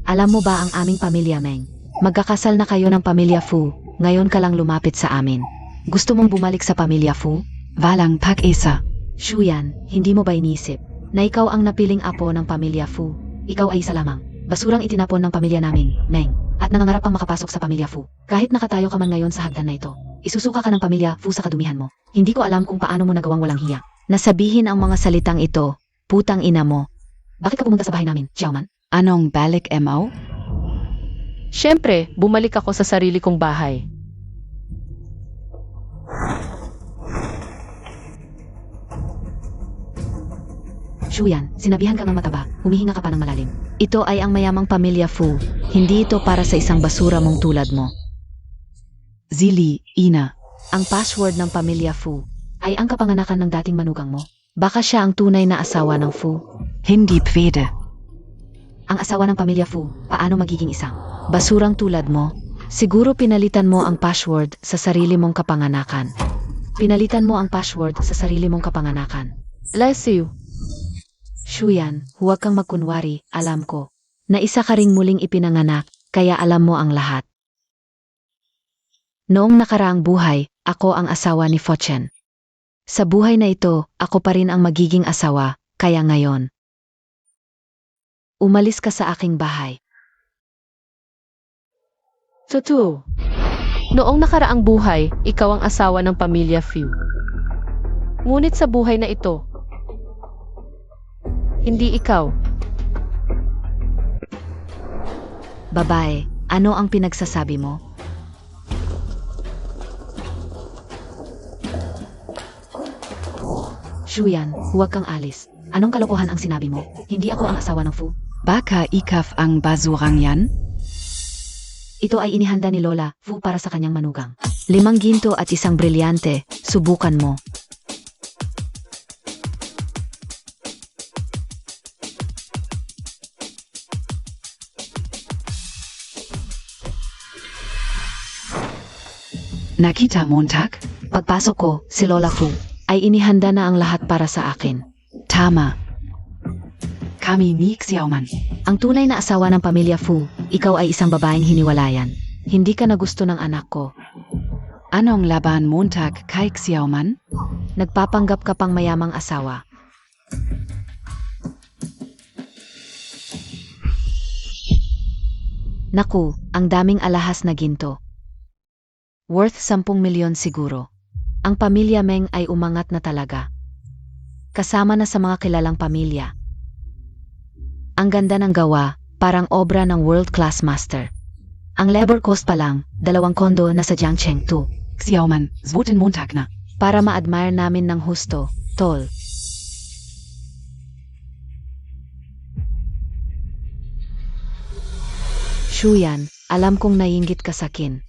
Speaker 2: Alam mo ba ang aming pamilya Meng? Magkakasal na kayo ng pamilya Fu, ngayon ka lang lumapit sa amin. Gusto mong bumalik sa pamilya Fu?
Speaker 3: Walang pag-isa.
Speaker 2: Shuyan, hindi mo ba inisip na ikaw ang napiling apo ng pamilya Fu? Ikaw ay isa lamang. Basurang itinapon ng pamilya namin, Meng, at nangangarap pang makapasok sa pamilya Fu. Kahit nakatayo ka man ngayon sa hagdan na ito, isusuka ka ng pamilya Fu sa kadumihan mo. Hindi ko alam kung paano mo nagawang walang hiya. Nasabihin ang mga salitang ito, putang ina mo. Bakit ka pumunta sa bahay namin, Xiaoman?
Speaker 3: Anong balik mo?
Speaker 1: Siyempre, bumalik ako sa sarili kong bahay.
Speaker 2: Shuyan, sinabihan ka ng mataba, humihinga ka pa ng malalim. Ito ay ang mayamang pamilya Fu, hindi ito para sa isang basura mong tulad mo.
Speaker 3: Zili, Ina.
Speaker 2: Ang password ng pamilya Fu ay ang kapanganakan ng dating manugang mo. Baka siya ang tunay na asawa ng Fu.
Speaker 3: Hindi pwede.
Speaker 2: Ang asawa ng pamilya Fu, paano magiging isang basurang tulad mo? Siguro pinalitan mo ang password sa sarili mong kapanganakan. Pinalitan mo ang password sa sarili mong kapanganakan.
Speaker 1: Bless you.
Speaker 2: Shuyan, huwag kang magkunwari, alam ko. Na isa ka ring muling ipinanganak, kaya alam mo ang lahat. Noong nakaraang buhay, ako ang asawa ni Fochen. Sa buhay na ito, ako pa rin ang magiging asawa, kaya ngayon. Umalis ka sa aking bahay.
Speaker 1: Totoo. Noong nakaraang buhay, ikaw ang asawa ng pamilya Fu. Ngunit sa buhay na ito, hindi ikaw.
Speaker 2: Babae, ano ang pinagsasabi mo? Shuyan, huwag kang alis. Anong kalokohan ang sinabi mo? Hindi ako ang asawa ng Fu.
Speaker 3: Baka ikaf ang basurang yan?
Speaker 2: Ito ay inihanda ni Lola Fu para sa kanyang manugang. 5 ginto at isang brilyante, subukan mo.
Speaker 3: Nakita Montag?
Speaker 2: Pagpasok ko, si Lola Fu ay inihanda na ang lahat para sa akin.
Speaker 3: Tama. Kami ni Xiaoman.
Speaker 2: Ang tunay na asawa ng pamilya Fu, ikaw ay isang babaeng hiniwalayan. Hindi ka na gusto ng anak ko.
Speaker 3: Anong laban Montag kay Xiaoman?
Speaker 2: Nagpapanggap ka pang mayamang asawa. Naku, ang daming alahas na ginto. Worth 10 milyon siguro. Ang pamilya Meng ay umangat na talaga. Kasama na sa mga kilalang pamilya. Ang ganda ng gawa, parang obra ng world-class master. Ang labor cost pa lang, 2 kondo na sa Jiangcheng 2.
Speaker 3: Xiaoman, zwoten Montag na.
Speaker 2: Para ma-admire namin ng husto, tol. Shuyan, alam kong naiinggit ka sa akin.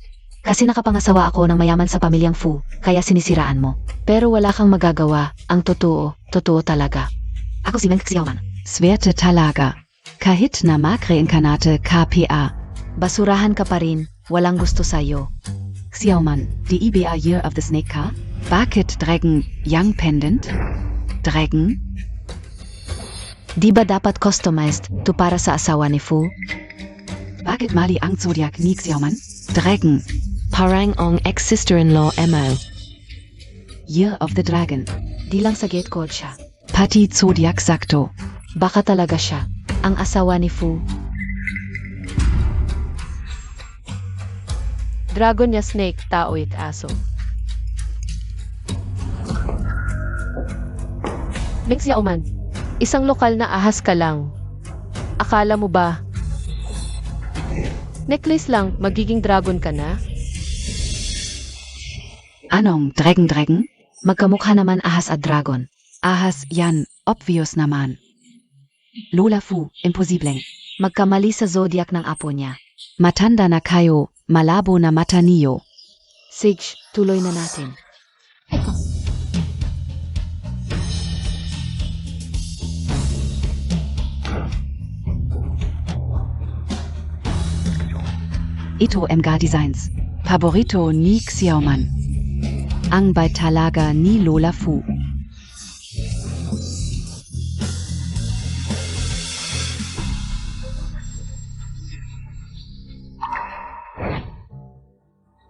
Speaker 2: Kasi nakapangasawa ako ng mayaman sa pamilyang Fu, kaya sinisiraan mo. Pero wala kang magagawa, ang totoo, totoo talaga. Ako si Meng Xiaoman.
Speaker 3: Swerte talaga. Kahit na mag-reinkarnate KPA.
Speaker 2: Basurahan ka pa rin, walang gusto sa'yo.
Speaker 3: Xiaoman, die IBA Year of the Snake ka? Bakit Dragon Young Pendant? Dragon?
Speaker 2: Di ba dapat customized to para sa asawa ni Fu?
Speaker 3: Bakit mali ang zodiac ni Xiaoman? Dragon.
Speaker 2: Parang ang ex-sister-in-law Emma.
Speaker 3: Year of the Dragon.
Speaker 2: Di lang sa gate code siya.
Speaker 3: Pati zodiac sakto.
Speaker 2: Baka talaga siya, ang asawa ni Fu.
Speaker 1: Dragon niya snake, tao it aso. Meng Xiaoman, isang lokal na ahas ka lang. Akala mo ba? Necklace lang, magiging dragon ka na?
Speaker 3: Anong Dragon?
Speaker 2: Magkamukha naman ahas at dragon.
Speaker 3: Ahas yan, obvious naman. Lola Fu, imposible.
Speaker 2: Magkamali sa zodiac ng apo niya.
Speaker 3: Matanda na kayo, malabo na mata niyo.
Speaker 2: Sage, tuloy na natin.
Speaker 3: Ito mga designs. Paborito ni Xiaoman. Ang bay talaga ni Lola Fu.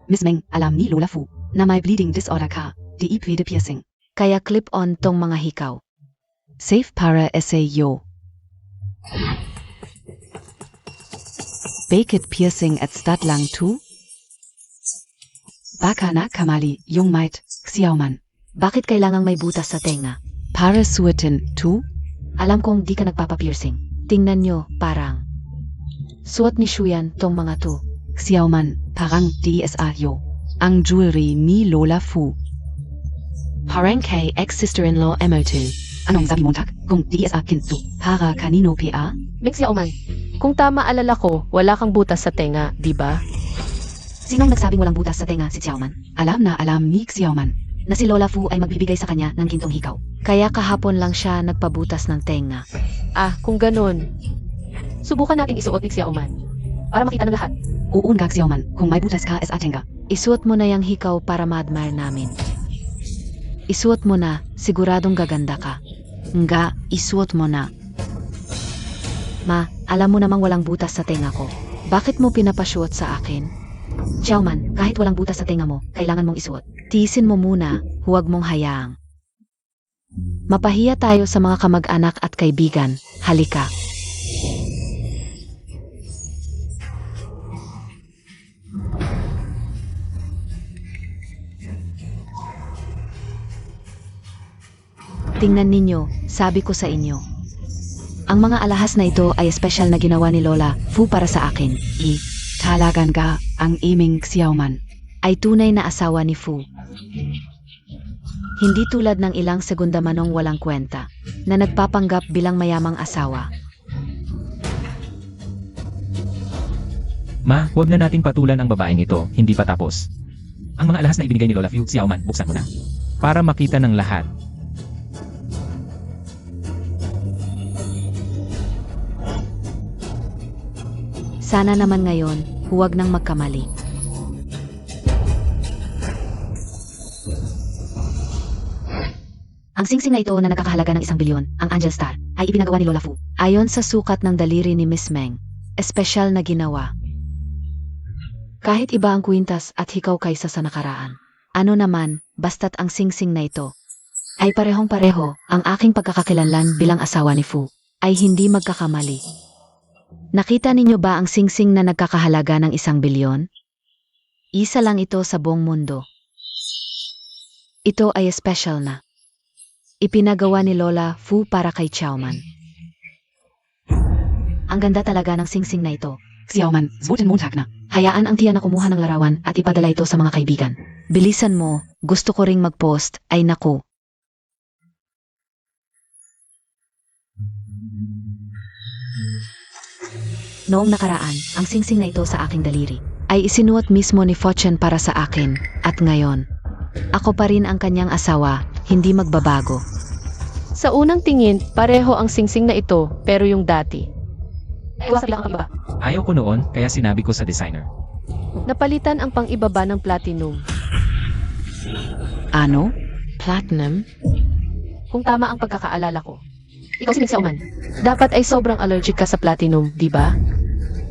Speaker 3: Miss Meng, alam ni Lola Fu na may bleeding disorder ka. Di pwede piercing.
Speaker 2: Kaya clip-on tong mga hikaw.
Speaker 3: Safe para SAO. Bakit piercing at stat lang tu? Baka na kamali yung might, Xiaoman.
Speaker 2: Bakit kailangang may butas sa tenga?
Speaker 3: Para suotin tu?
Speaker 2: Alam kong di ka nagpapapiercing. Tingnan nyo, parang. Suot ni Shuyan tong mga to.
Speaker 3: Xiaoman, parang DSA yo. Ang jewelry ni Lola Fu.
Speaker 2: Parang kay ex-sister-in-law MO2.
Speaker 3: Anong sabi mo tak? Kung DSA kinto, para kanino PA?
Speaker 1: Meng Xiaoman, kung tama alala ko, wala kang butas sa tenga, di ba?
Speaker 2: Sinong nagsabing walang butas sa tenga si Xiaoman?
Speaker 3: Alam na alam ni Xiaoman.
Speaker 2: Na si Lola Fu ay magbibigay sa kanya ng gintong hikaw. Kaya kahapon lang siya nagpabutas ng tenga.
Speaker 1: Ah, kung ganun. Subukan natin isuot ni Xiaoman. Para makita ng lahat.
Speaker 3: Oo nga Xiaoman, kung may butas ka sa ating ka.
Speaker 2: Isuot mo na yung hikaw para ma-admire namin. Isuot mo na, siguradong gaganda ka. Nga, isuot mo na. Ma, alam mo namang walang butas sa tenga ko. Bakit mo pinapasuot sa akin? Xiaoman, kahit walang butas sa tenga mo, kailangan mong isuot. Tiisin mo muna, huwag mong hayaang. Mapahiya tayo sa mga kamag-anak at kaibigan. Halika. Tingnan ninyo, sabi ko sa inyo. Ang mga alahas na ito ay espesyal na ginawa ni Lola Fu para sa akin.
Speaker 3: Talagan ka ang iming Xiaoman.
Speaker 2: Ay tunay na asawa ni Fu. Hindi tulad ng ilang segunda manong walang kwenta, na nagpapanggap bilang mayamang asawa.
Speaker 4: Ma, huwag na nating patulan ang babaeng ito, hindi pa tapos. Ang mga alahas na ibinigay ni Lola Fu, Xiaoman, buksan mo na. Para makita ng lahat.
Speaker 2: Sana naman ngayon, huwag nang magkamali. Ang singsing na ito na nagkakahalaga ng 1 bilyon, ang Angel Star, ay ipinagawa ni Lola Fu. Ayon sa sukat ng daliri ni Miss Meng, espesyal na ginawa. Kahit iba ang kwintas at hikaw kaysa sa nakaraan. Ano naman, basta't ang singsing na ito ay parehong-pareho, ang aking pagkakakilanlan bilang asawa ni Fu ay hindi magkakamali. Nakita ninyo ba ang singsing na nagkakahalaga ng 1 bilyon? Isa lang ito sa buong mundo. Ito ay special na. Ipinagawa ni Lola Fu para kay Xiaoman. Ang ganda talaga ng singsing na ito.
Speaker 3: Xiaoman, suotin Montag na.
Speaker 2: Hayaan ang tiya na kumuha ng larawan at ipadala ito sa mga kaibigan. Bilisan mo, gusto ko ring mag-post, ay naku. Noong nakaraan, ang singsing na ito sa aking daliri ay isinuot mismo ni Fortune para sa akin, at ngayon, ako pa rin ang kanyang asawa, hindi magbabago.
Speaker 1: Sa unang tingin, pareho ang singsing na ito, pero yung dati. Ay, wasak lang ang iba.
Speaker 4: Ayaw ko noon, kaya sinabi ko sa designer.
Speaker 1: Napalitan ang pang-ibaba ng platinum.
Speaker 3: Ano? Platinum?
Speaker 1: Kung tama ang pagkakaalala ko. Ikaw si Meng Xiaoman. Dapat ay sobrang allergic ka sa platinum, di ba?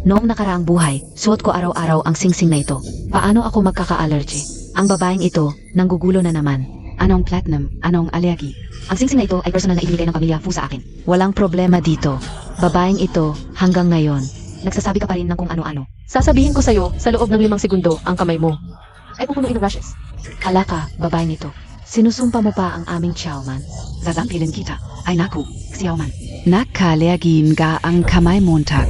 Speaker 2: Noong nakaraang buhay, suot ko araw-araw ang singsing na ito. Paano ako magkaka-allergy? Ang babaeng ito, nanggugulo na naman.
Speaker 3: Anong platinum? Anong allergy?
Speaker 2: Ang singsing na ito ay personal na ibinigay ng pamilya Fu sa akin. Walang problema dito. Babaeng ito, hanggang ngayon, nagsasabi ka pa rin ng kung ano-ano.
Speaker 1: Sasabihin ko sa'yo, sa loob ng 5 segundo, ang kamay mo ay pupunuin ng rashes.
Speaker 2: Hala ka, babaeng ito. Sinusumpa mo pa ang aming Xiaoman.
Speaker 3: Sasampilin kita. Ay naku, Xiaoman. Nakalergin ka ang kamay Montag.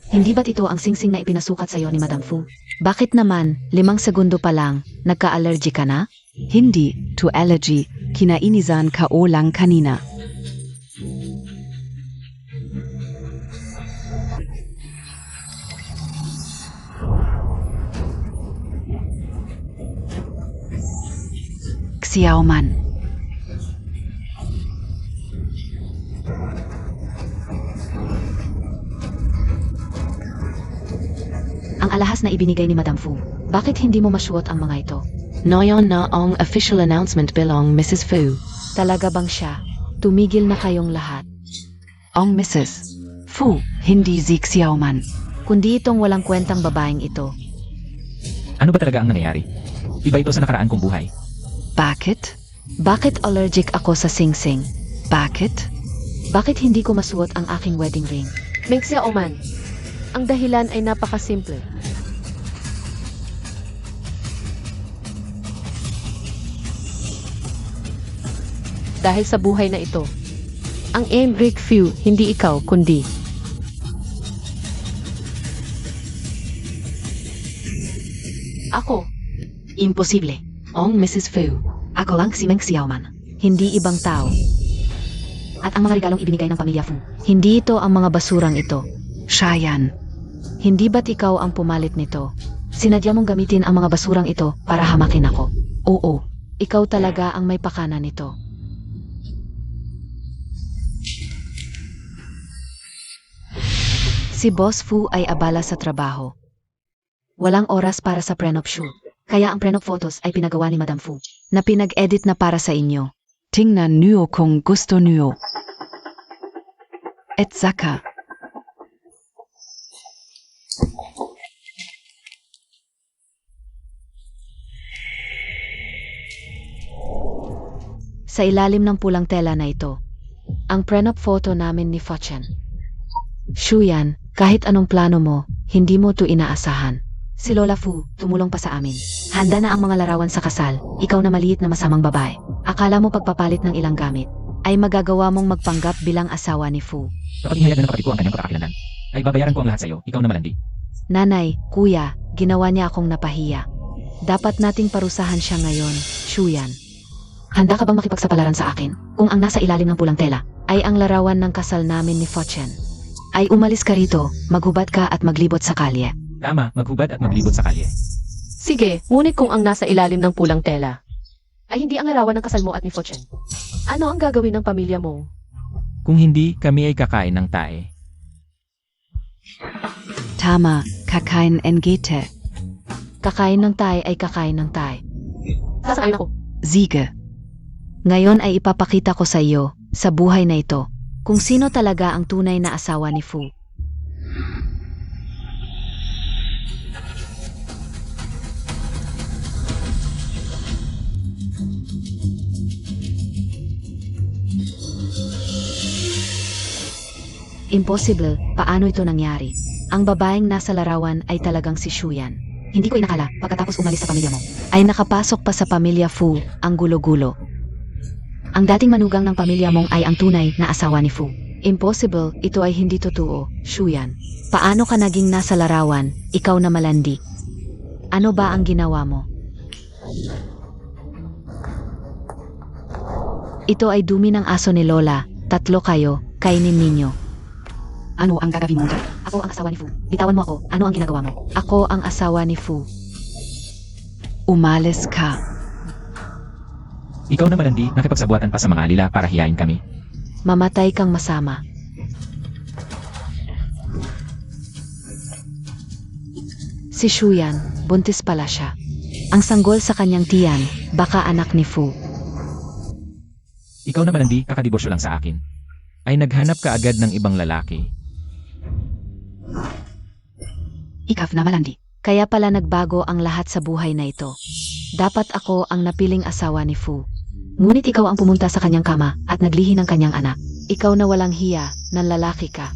Speaker 2: Hindi ba't ito ang singsing na ipinasukat sa'yo ni Madam Fu? Bakit naman, 5 segundo pa lang, nagka-allergy ka na?
Speaker 3: Hindi, to allergy, kinainisan ka o lang kanina. Xiaoman.
Speaker 2: Ang alahas na ibinigay ni Madam Fu. Bakit hindi mo masuot ang mga ito?
Speaker 6: Ngayon na ang official announcement belong Mrs. Fu.
Speaker 2: Talaga bang siya? Tumigil na kayong lahat.
Speaker 3: Ong Mrs. Fu, hindi si Xiaoman.
Speaker 2: Kundi itong walang kwentang babaeng ito.
Speaker 4: Ano ba talaga ang nangyayari? Iba ito sa nakaraan kong buhay.
Speaker 3: Bakit?
Speaker 2: Bakit allergic ako sa singsing?
Speaker 3: Bakit?
Speaker 2: Bakit hindi ko masuot ang aking wedding ring?
Speaker 1: Meng Xiaoman, ang dahilan ay napakasimple. Dahil sa buhay na ito, ang Emric Fu, hindi ikaw, kundi ako.
Speaker 6: Imposible. Ang Mrs. Fu.
Speaker 2: Ako lang si Meng Xiaoman. Hindi ibang tao. At ang mga regalong ibinigay ng pamilya Fu. Hindi ito ang mga basurang ito.
Speaker 3: Shayan.
Speaker 2: Hindi ba't ikaw ang pumalit nito? Sinadya mong gamitin ang mga basurang ito para hamakin ako. Oo, ikaw talaga ang may pakana nito. Si Boss Fu ay abala sa trabaho. Walang oras para sa prenup shoot. Kaya ang prenup photos ay pinagawa ni Madam Fu na pinag-edit na para sa inyo.
Speaker 3: Tingnan niyo kung gusto niyo. Et saka.
Speaker 2: Sa ilalim ng pulang tela na ito, ang prenup photo namin ni Fachan. Shuyan, kahit anong plano mo, hindi mo to inaasahan. Si Lola Fu, tumulong pa sa amin. Handa na ang mga larawan sa kasal, ikaw na maliit na masamang babae. Akala mo pagpapalit ng ilang gamit, ay magagawa mong magpanggap bilang asawa ni Fu.
Speaker 4: Kapag ihayag na ng kapatid ko ang kanyang pagkakakilalan, ay babayaran ko ang lahat sa iyo, ikaw na malandi.
Speaker 2: Nanay, kuya, ginawa niya akong napahiya. Dapat nating parusahan siya ngayon, Shuyan. Handa ka bang makipagsapalaran sa akin kung ang nasa ilalim ng pulang tela ay ang larawan ng kasal namin ni Fachan? Ay umalis ka rito, maghubad ka at maglibot sa kalye.
Speaker 4: Tama, maghubad at maglibot sa kalye.
Speaker 1: Sige, ngunit kung ang nasa ilalim ng pulang tela ay hindi ang larawan ng kasal mo at ni Fachan, ano ang gagawin ng pamilya mo?
Speaker 4: Kung hindi, kami ay kakain ng tae.
Speaker 3: Tama, kakain NGT.
Speaker 2: Kakain ng tay ay kakain ng tay.
Speaker 1: Sasaayon ako.
Speaker 3: Siege.
Speaker 2: Ngayon ay ipapakita ko sa iyo, sa buhay na ito, kung sino talaga ang tunay na asawa ni Fu. Impossible, paano ito nangyari? Ang babaeng nasa larawan ay talagang si Shuyan. Hindi ko inakala, pagkatapos umalis sa pamilya mo, ay nakapasok pa sa pamilya Fu, ang gulo-gulo. Ang dating manugang ng pamilya mong ay ang tunay na asawa ni Fu. Impossible, ito ay hindi totoo, Shuyan. Paano ka naging nasa larawan, ikaw na malandi? Ano ba ang ginawa mo? Ito ay dumi ng aso ni Lola, 3 kayo, kainin ninyo.
Speaker 3: Ano ang gagawin mo?
Speaker 2: Ako ang asawa ni Fu. Bitawan mo ako, ano ang ginagawa mo? Ako ang asawa ni Fu.
Speaker 3: Umalis ka.
Speaker 4: Ikaw na malandi, nakipagsabuatan pa sa mga alila para hiyain kami.
Speaker 2: Mamatay kang masama. Si Shuyan, buntis pala siya. Ang sanggol sa kanyang tiyan, baka anak ni Fu.
Speaker 4: Ikaw na malandi, kakadiborsyo lang sa akin. Ay naghanap ka agad ng ibang lalaki.
Speaker 3: Ikaw na malandi.
Speaker 2: Kaya pala nagbago ang lahat sa buhay na ito. Dapat ako ang napiling asawa ni Fu. Ngunit ikaw ang pumunta sa kanyang kama at naglihi ng kanyang anak. Ikaw na walang hiya, ng lalaki ka.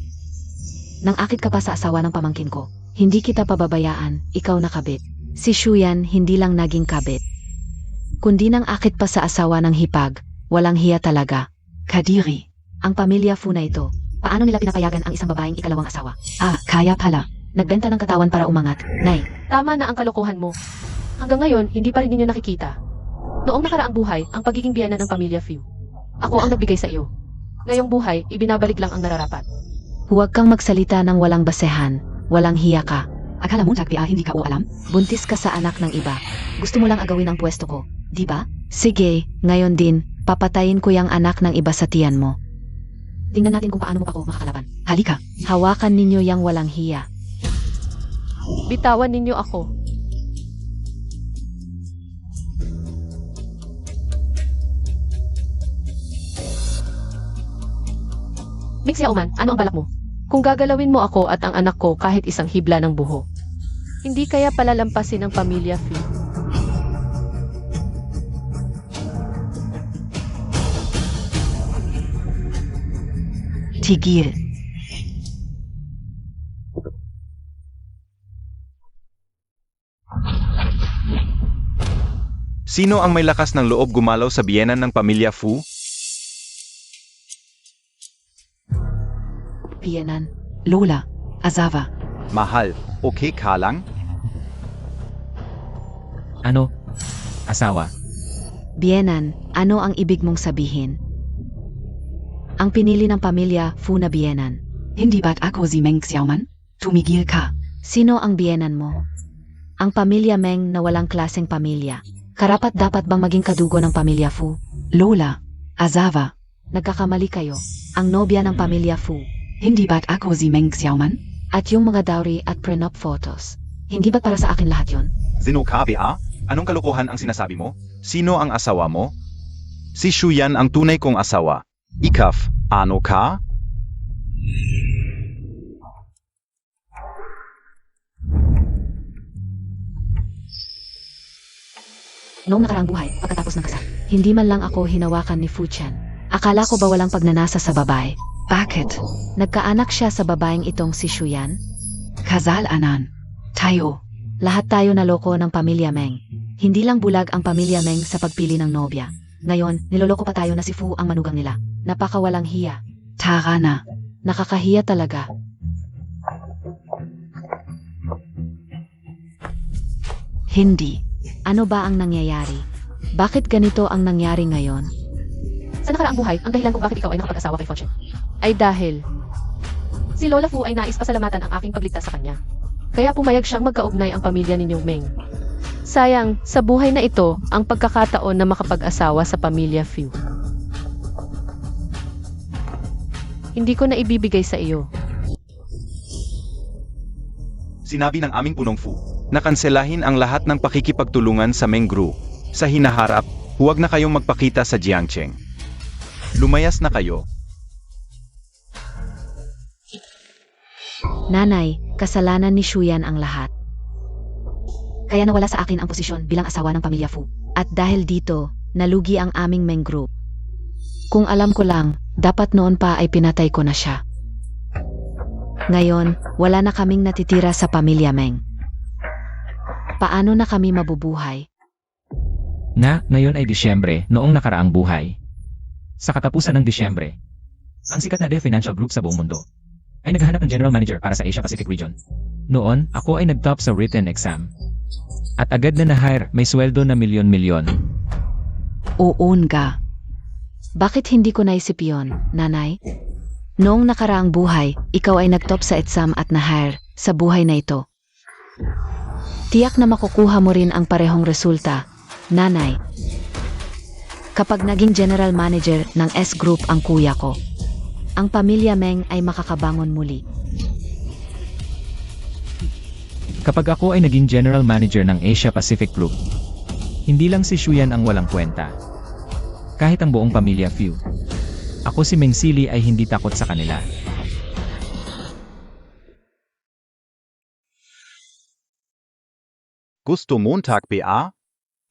Speaker 2: Nang akit ka pa sa asawa ng pamangkin ko, hindi kita pababayaan, ikaw na kabit. Si Shuyan hindi lang naging kabit, kundi nang akit pa sa asawa ng hipag, walang hiya talaga.
Speaker 3: Kadiri.
Speaker 2: Ang pamilya Fu na ito, paano nila pinapayagan ang isang babaeng ikalawang asawa?
Speaker 3: Ah, kaya pala.
Speaker 2: Nagbenta ng katawan para umangat. Nay,
Speaker 1: Tama na ang kalokohan mo. Hanggang ngayon, hindi pa rin ninyo nakikita. Noong nakaraang buhay, ang pagiging biyana ng pamilya Fu. Ako ang nagbigay sa iyo. Ngayong buhay, ibinabalik lang ang nararapat.
Speaker 2: huwag kang magsalita ng walang basehan, walang hiya ka.
Speaker 3: Akala mo hindi ka o alam?
Speaker 2: Buntis ka sa anak ng iba. Gusto mo lang agawin ang pwesto ko, di ba? Sige, ngayon din, papatayin ko yung anak ng iba sa tiyan mo.
Speaker 1: Tingnan natin kung paano mo ako makakalaban.
Speaker 3: Halika.
Speaker 2: Hawakan ninyo yang walang hiya.
Speaker 1: Bitawan ninyo ako. Ming Xiaoman, ano ang balak mo? Kung gagalawin mo ako at ang anak ko kahit isang hibla ng buho, hindi kaya palalampasin ng pamilya Fu.
Speaker 3: Tigil.
Speaker 5: Sino ang may lakas ng loob gumalaw sa biyenan ng pamilya Fu?
Speaker 2: Piyanan.
Speaker 3: Lola. Asawa.
Speaker 5: Mahal, okay ka lang?
Speaker 4: Ano? Asawa?
Speaker 2: Bienan, ano ang ibig mong sabihin? Ang pinili ng pamilya Fu na Bienan.
Speaker 3: Hindi ba't ako si Meng Xiaoman? Tumigil ka.
Speaker 2: Sino ang Bienan mo? Ang pamilya Meng na walang klaseng pamilya. Karapat dapat bang maging kadugo ng pamilya Fu?
Speaker 3: Lola. Asawa.
Speaker 2: Nagkakamali kayo. Ang nobya ng pamilya Fu.
Speaker 3: Hindi ba't ako si Meng Xiaoman?
Speaker 2: At yung mga dowry at prenup photos. Hindi ba para sa akin lahat yon?
Speaker 5: Zinukabi Anong kalokohan ang sinasabi mo? Sino ang asawa mo? Si Shuyan ang tunay kong asawa. Ikaf, ano ka?
Speaker 1: Noong nakaraang buhay, pagkatapos ng kasal,
Speaker 2: Hindi man lang ako hinawakan ni Fu Chan. Akala ko ba walang pagnanasa sa babae?
Speaker 3: Bakit?
Speaker 2: Nagkaanak siya sa babaeng itong si Shuyan?
Speaker 3: Kasalanan. Tayo.
Speaker 2: Lahat tayo naloko ng pamilya Meng. Hindi lang bulag ang pamilya Meng sa pagpili ng nobya. Ngayon, niloloko pa tayo na si Fu ang manugang nila. Napakawalang hiya.
Speaker 3: Tara na.
Speaker 2: Nakakahiya talaga.
Speaker 3: Hindi.
Speaker 2: Ano ba ang nangyayari? Bakit ganito ang nangyari ngayon?
Speaker 1: sa nakaraang buhay, ang dahilan kung bakit ikaw ay nakapag-asawa kay Fortune ay dahil si Lola Fu ay nais pasalamatan ang aking pagligtas sa kanya. Kaya pumayag siyang magkaugnay ang pamilya ninyong Meng. Sayang, sa buhay na ito, ang pagkakataon na makapag-asawa sa pamilya Fu. Hindi ko na ibibigay sa iyo.
Speaker 5: Sinabi ng aming punong Fu na kanselahin ang lahat ng pakikipagtulungan sa Meng Group. Sa hinaharap, huwag na kayong magpakita sa Jiangcheng. Lumayas na kayo.
Speaker 2: Nanay, kasalanan ni Shuyan ang lahat. Kaya nawala sa akin ang posisyon bilang asawa ng pamilya Fu. At dahil dito, nalugi ang aming Meng Group. Kung alam ko lang, dapat noon pa ay pinatay ko na siya. Ngayon, wala na kaming natitira sa pamilya Meng. Paano na kami mabubuhay?
Speaker 4: Ngayon ay Disyembre, noong nakaraang buhay. Sa katapusan ng Disyembre, ang sikat na financial group sa buong mundo ay naghahanap ng general manager para sa Asia Pacific region. Noon, ako ay nag-top sa written exam. At agad na na-hire, may sweldo na milyon-milyon.
Speaker 3: Oon ka.
Speaker 2: Bakit hindi ko naisip yon, nanay? Noong nakaraang buhay, ikaw ay nag-top sa exam at na-hire sa buhay na ito. Tiyak na makukuha mo rin ang parehong resulta, nanay. Kapag naging general manager ng S Group ang kuya ko, ang pamilya Meng ay makakabangon muli.
Speaker 4: Kapag ako ay naging general manager ng Asia Pacific Group, hindi lang si Shuyan ang walang kwenta. Kahit ang buong pamilya Fu. Ako si Meng Sili ay hindi takot sa kanila.
Speaker 5: Gusto Montag PA?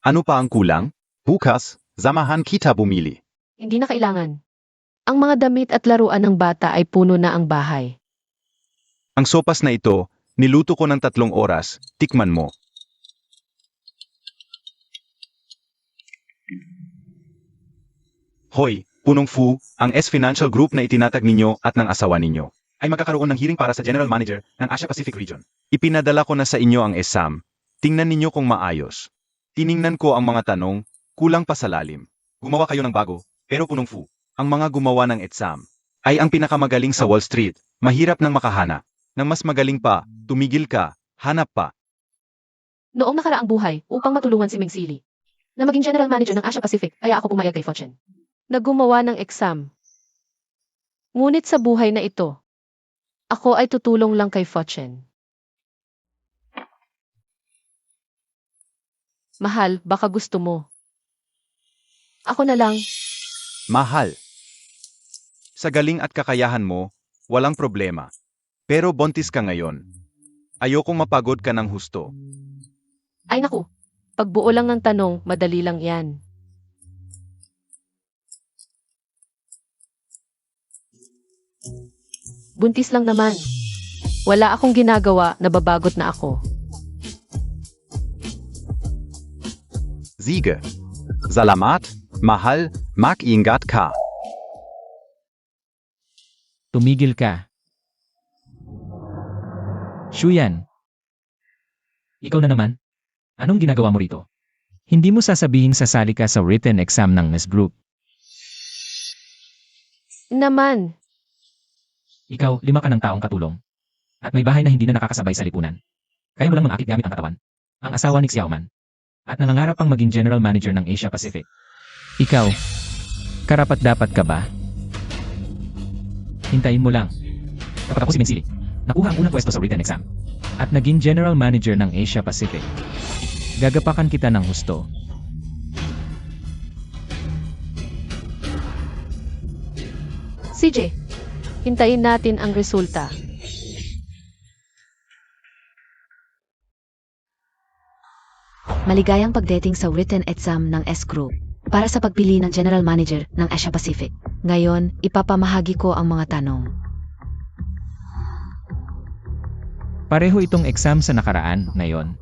Speaker 5: Ano pa ang kulang? Bukas, samahan kita bumili.
Speaker 1: Hindi na kailangan. Ang mga damit at laruan ng bata ay puno na ang bahay.
Speaker 5: Ang sopas na ito, niluto ko ng 3 oras, tikman mo. Hoy, punong Fu, ang S Financial Group na itinatag ninyo at ng asawa ninyo ay magkakaroon ng hearing para sa General Manager ng Asia Pacific Region. Ipinadala ko na sa inyo ang exam. Tingnan ninyo kung maayos. Tiningnan ko ang mga tanong, kulang pa sa lalim. Gumawa kayo ng bago, pero punong Fu, ang mga gumawa ng exam ay ang pinakamagaling sa Wall Street, mahirap nang makahana. Nang mas magaling pa, tumigil ka, hanap pa.
Speaker 1: Noong nakaraang buhay, upang matulungan si Meng Sili, na maging general manager ng Asia Pacific, kaya ako pumayag kay Fortune na gumawa ng exam. Ngunit sa buhay na ito, ako ay tutulong lang kay Fortune. Mahal, baka gusto mo. Ako na lang.
Speaker 5: Mahal. Sa galing at kakayahan mo, walang problema. Pero buntis ka ngayon. Ayokong mapagod ka ng husto.
Speaker 1: Ay naku, pagbuo lang ng tanong, madali lang yan. Buntis lang naman. Wala akong ginagawa, nababagot na ako.
Speaker 5: Siege. Salamat, mahal, mag-ingat ka.
Speaker 4: Tumigil ka. Shuyan. Ikaw na naman? Anong ginagawa mo rito? Hindi mo sasabihin sasali ka sa written exam ng NES Group.
Speaker 1: Naman,
Speaker 4: Ikaw, 5 ka ng taong katulong. At may bahay na hindi na nakakasabay sa lipunan. Kaya mo lang mangakit gamit ang katawan. Ang asawa ni Xiaoman. At nangangarap pang maging general manager ng Asia Pacific. Ikaw, karapat-dapat ka ba? Hintayin mo lang. Kapag ako si Mensili, nakuha ang unang pwesto sa written exam. At naging general manager ng Asia Pacific. Gagapakan kita ng husto.
Speaker 1: CJ, hintayin natin ang resulta.
Speaker 2: Maligayang pagdating sa written exam ng S Group para sa pagpili ng General Manager ng Asia Pacific. Ngayon, ipapamahagi ko ang mga tanong.
Speaker 4: Pareho itong exam sa nakaraan, ngayon.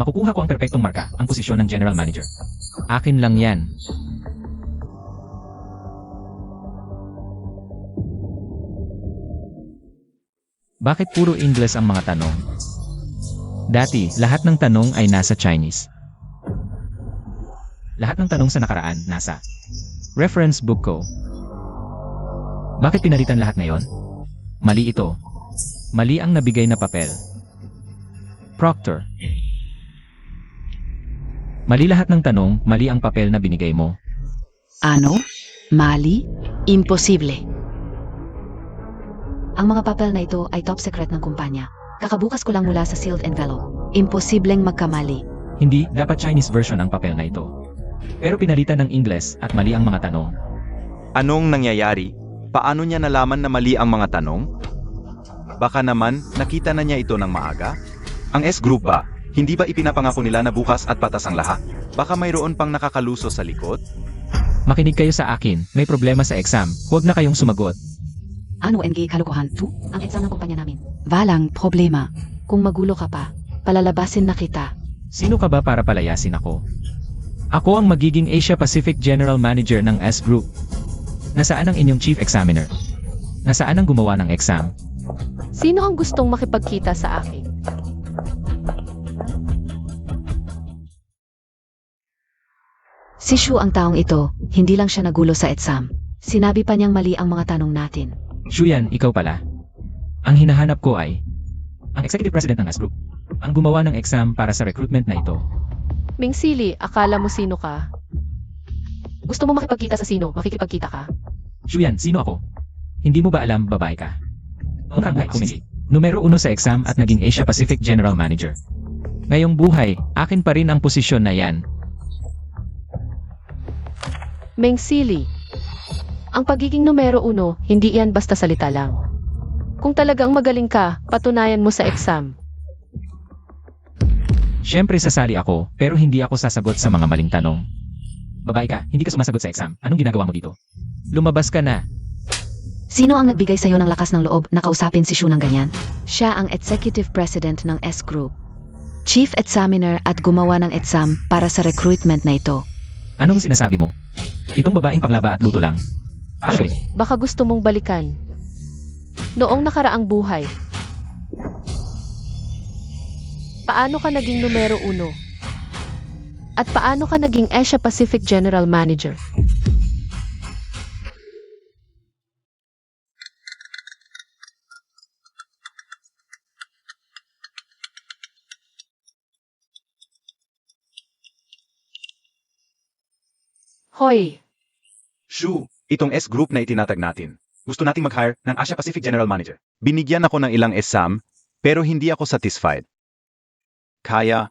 Speaker 4: Makukuha ko ang perpektong marka, ang posisyon ng general manager. Akin lang yan. Bakit puro English ang mga tanong? Dati, lahat ng tanong ay nasa Chinese. Lahat ng tanong sa nakaraan, nasa reference book ko. Bakit pinalitan lahat ngayon? Mali ito. Mali ang nabigay na papel. Proctor. Mali lahat ng tanong, mali ang papel na binigay mo.
Speaker 3: Ano? Mali?
Speaker 2: Imposible. Ang mga papel na ito ay top secret ng kumpanya. Kakabukas ko lang mula sa sealed envelope. Imposibleng magkamali.
Speaker 4: Hindi, dapat Chinese version ang papel na ito. Pero pinalitan ng Ingles at mali ang mga tanong.
Speaker 5: Anong nangyayari? Paano niya nalaman na mali ang mga tanong? Baka naman, nakita na niya ito ng maaga? Ang S-Group ba? Hindi ba ipinapangako nila na bukas at patas ang lahat? Baka mayroon pang nakakaluso sa likod?
Speaker 4: Makinig kayo sa akin, may problema sa exam, huwag na kayong sumagot.
Speaker 3: Ano NG kalokohan? Tu?
Speaker 2: Ang exam ng kumpanya namin.
Speaker 3: Walang problema.
Speaker 2: Kung magulo ka pa, palalabasin na kita.
Speaker 4: Sino ka ba para palayasin ako? Ako ang magiging Asia Pacific General Manager ng S-Group. Nasaan ang inyong Chief Examiner? Nasaan ang gumawa ng exam?
Speaker 1: Sino ang gustong makipagkita sa akin?
Speaker 2: Si Shu ang taong ito, hindi lang siya nagulo sa exam. Sinabi pa niyang mali ang mga tanong natin.
Speaker 4: Shuyan, ikaw pala. Ang hinahanap ko ay ang Executive President ng S-Group. Ang gumawa ng exam para sa recruitment na ito.
Speaker 1: Ming Sili, akala mo sino ka? Gusto mo makipagkita sa sino, makikipagkita ka?
Speaker 4: Shuyan, sino ako? Hindi mo ba alam babae ka? Unang buhay kumisi. Numero 1 sa exam at naging Asia Pacific General Manager. Ngayong buhay, akin pa rin ang posisyon na yan.
Speaker 1: Ming Sili, ang pagiging numero 1, hindi yan basta salita lang. Kung talagang magaling ka, patunayan mo sa exam.
Speaker 4: Siyempre sasali ako, pero hindi ako sasagot sa mga maling tanong. Babae ka, hindi ka sumasagot sa exam. Anong ginagawa mo dito? Lumabas ka na.
Speaker 2: Sino ang nagbigay sa'yo ng lakas ng loob na kausapin si Shu ng ganyan? Siya ang Executive President ng S-Group. Chief Examiner at gumawa ng exam para sa recruitment na ito.
Speaker 4: Anong sinasabi mo? Itong babaeng panglaba at luto lang. Actually,
Speaker 1: Baka gusto mong balikan. Noong nakaraang buhay, paano ka naging numero 1? At paano ka naging Asia Pacific General Manager? Hoy,
Speaker 5: Shu, itong S Group na itinatag natin. Gusto nating mag-hire ng Asia Pacific General Manager. Binigyan ako ng ilang exam, pero hindi ako satisfied. Kaya,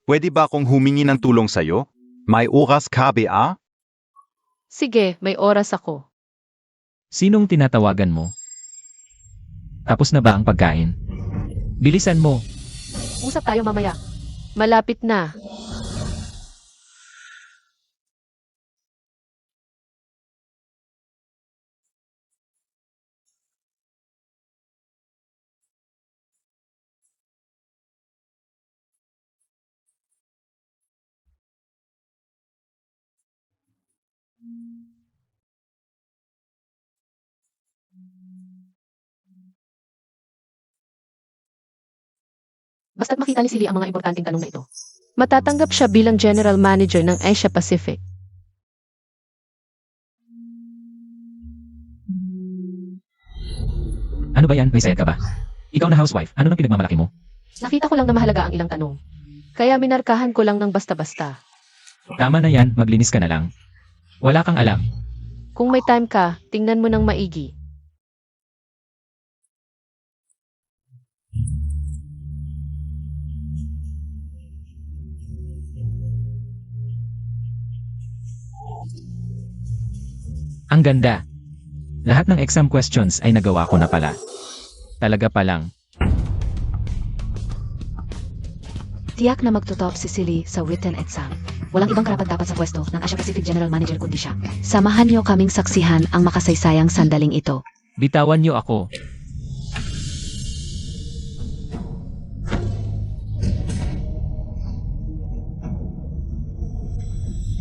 Speaker 5: pwede ba akong humingi ng tulong sa'yo? May oras ka ba?
Speaker 1: sige, may oras ako.
Speaker 4: Sinong tinatawagan mo? Tapos na ba ang pagkain? Bilisan mo.
Speaker 1: Usap tayo mamaya. Malapit na. Basta't makita ni Silly ang mga importanteng tanong na ito. Matatanggap siya bilang General Manager ng Asia Pacific.
Speaker 4: Ano ba yan? May sayad ka ba? Ikaw na housewife, ano nang pinagmamalaki mo?
Speaker 1: Nakita ko lang na mahalaga ang ilang tanong. Kaya minarkahan ko lang ng basta-basta.
Speaker 4: Tama na yan, maglinis ka na lang. Wala kang alam.
Speaker 1: Kung may time ka, tingnan mo ng maigi.
Speaker 4: Ang ganda. Lahat ng exam questions ay nagawa ko na pala. Talaga pa lang.
Speaker 2: Tiyak na magtotop si Silly sa written exam. Walang ibang karapat-dapat sa pwesto ng Asia Pacific General Manager kundi siya. Samahan niyo kaming saksihan ang makasaysayang sandaling ito.
Speaker 4: Bitawan niyo ako.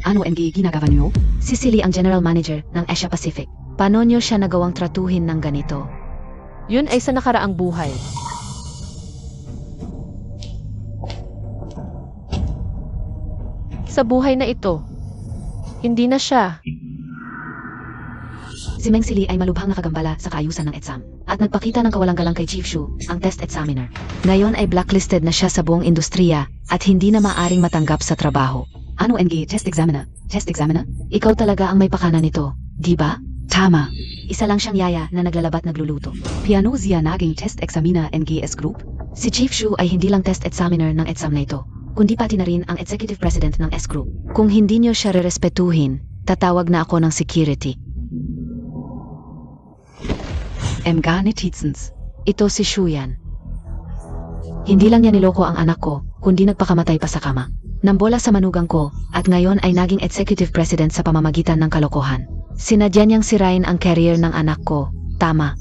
Speaker 3: Ano ang ginagawa niyo?
Speaker 2: Si Silly ang General Manager ng Asia Pacific. Paano niyo siya nagawang tratuhin ng ganito?
Speaker 1: Yun ay sa nakaraang buhay. Sa buhay na ito, hindi na siya.
Speaker 2: Si Meng Silly ay malubhang nakagambala sa kaayusan ng exam at nagpakita ng kawalang-galang kay Chief Shu, ang test examiner. Ngayon ay blacklisted na siya sa buong industriya at hindi na maaring matanggap sa trabaho.
Speaker 3: Ano ang test examiner? Test examiner?
Speaker 2: Ikaw talaga ang may pakana nito, di ba?
Speaker 3: Tama.
Speaker 2: Isa lang siyang yaya na naglalabat nagluluto.
Speaker 3: Piano siya naging test examiner NGS Group?
Speaker 2: Si Chief Shu ay hindi lang test examiner ng exam na ito, kundi pati na rin ang executive president ng S Group. Kung hindi niyo siya rerespetuhin, tatawag na ako ng security.
Speaker 3: Mga Notizens.
Speaker 2: Ito si Shu yan. Hindi lang niya niloko ang anak ko, kundi nagpakamatay pa sa kama. Nambola sa manugang ko, at ngayon ay naging executive president sa pamamagitan ng kalokohan. Sinadya niyang sirain ang career ng anak ko. Tama.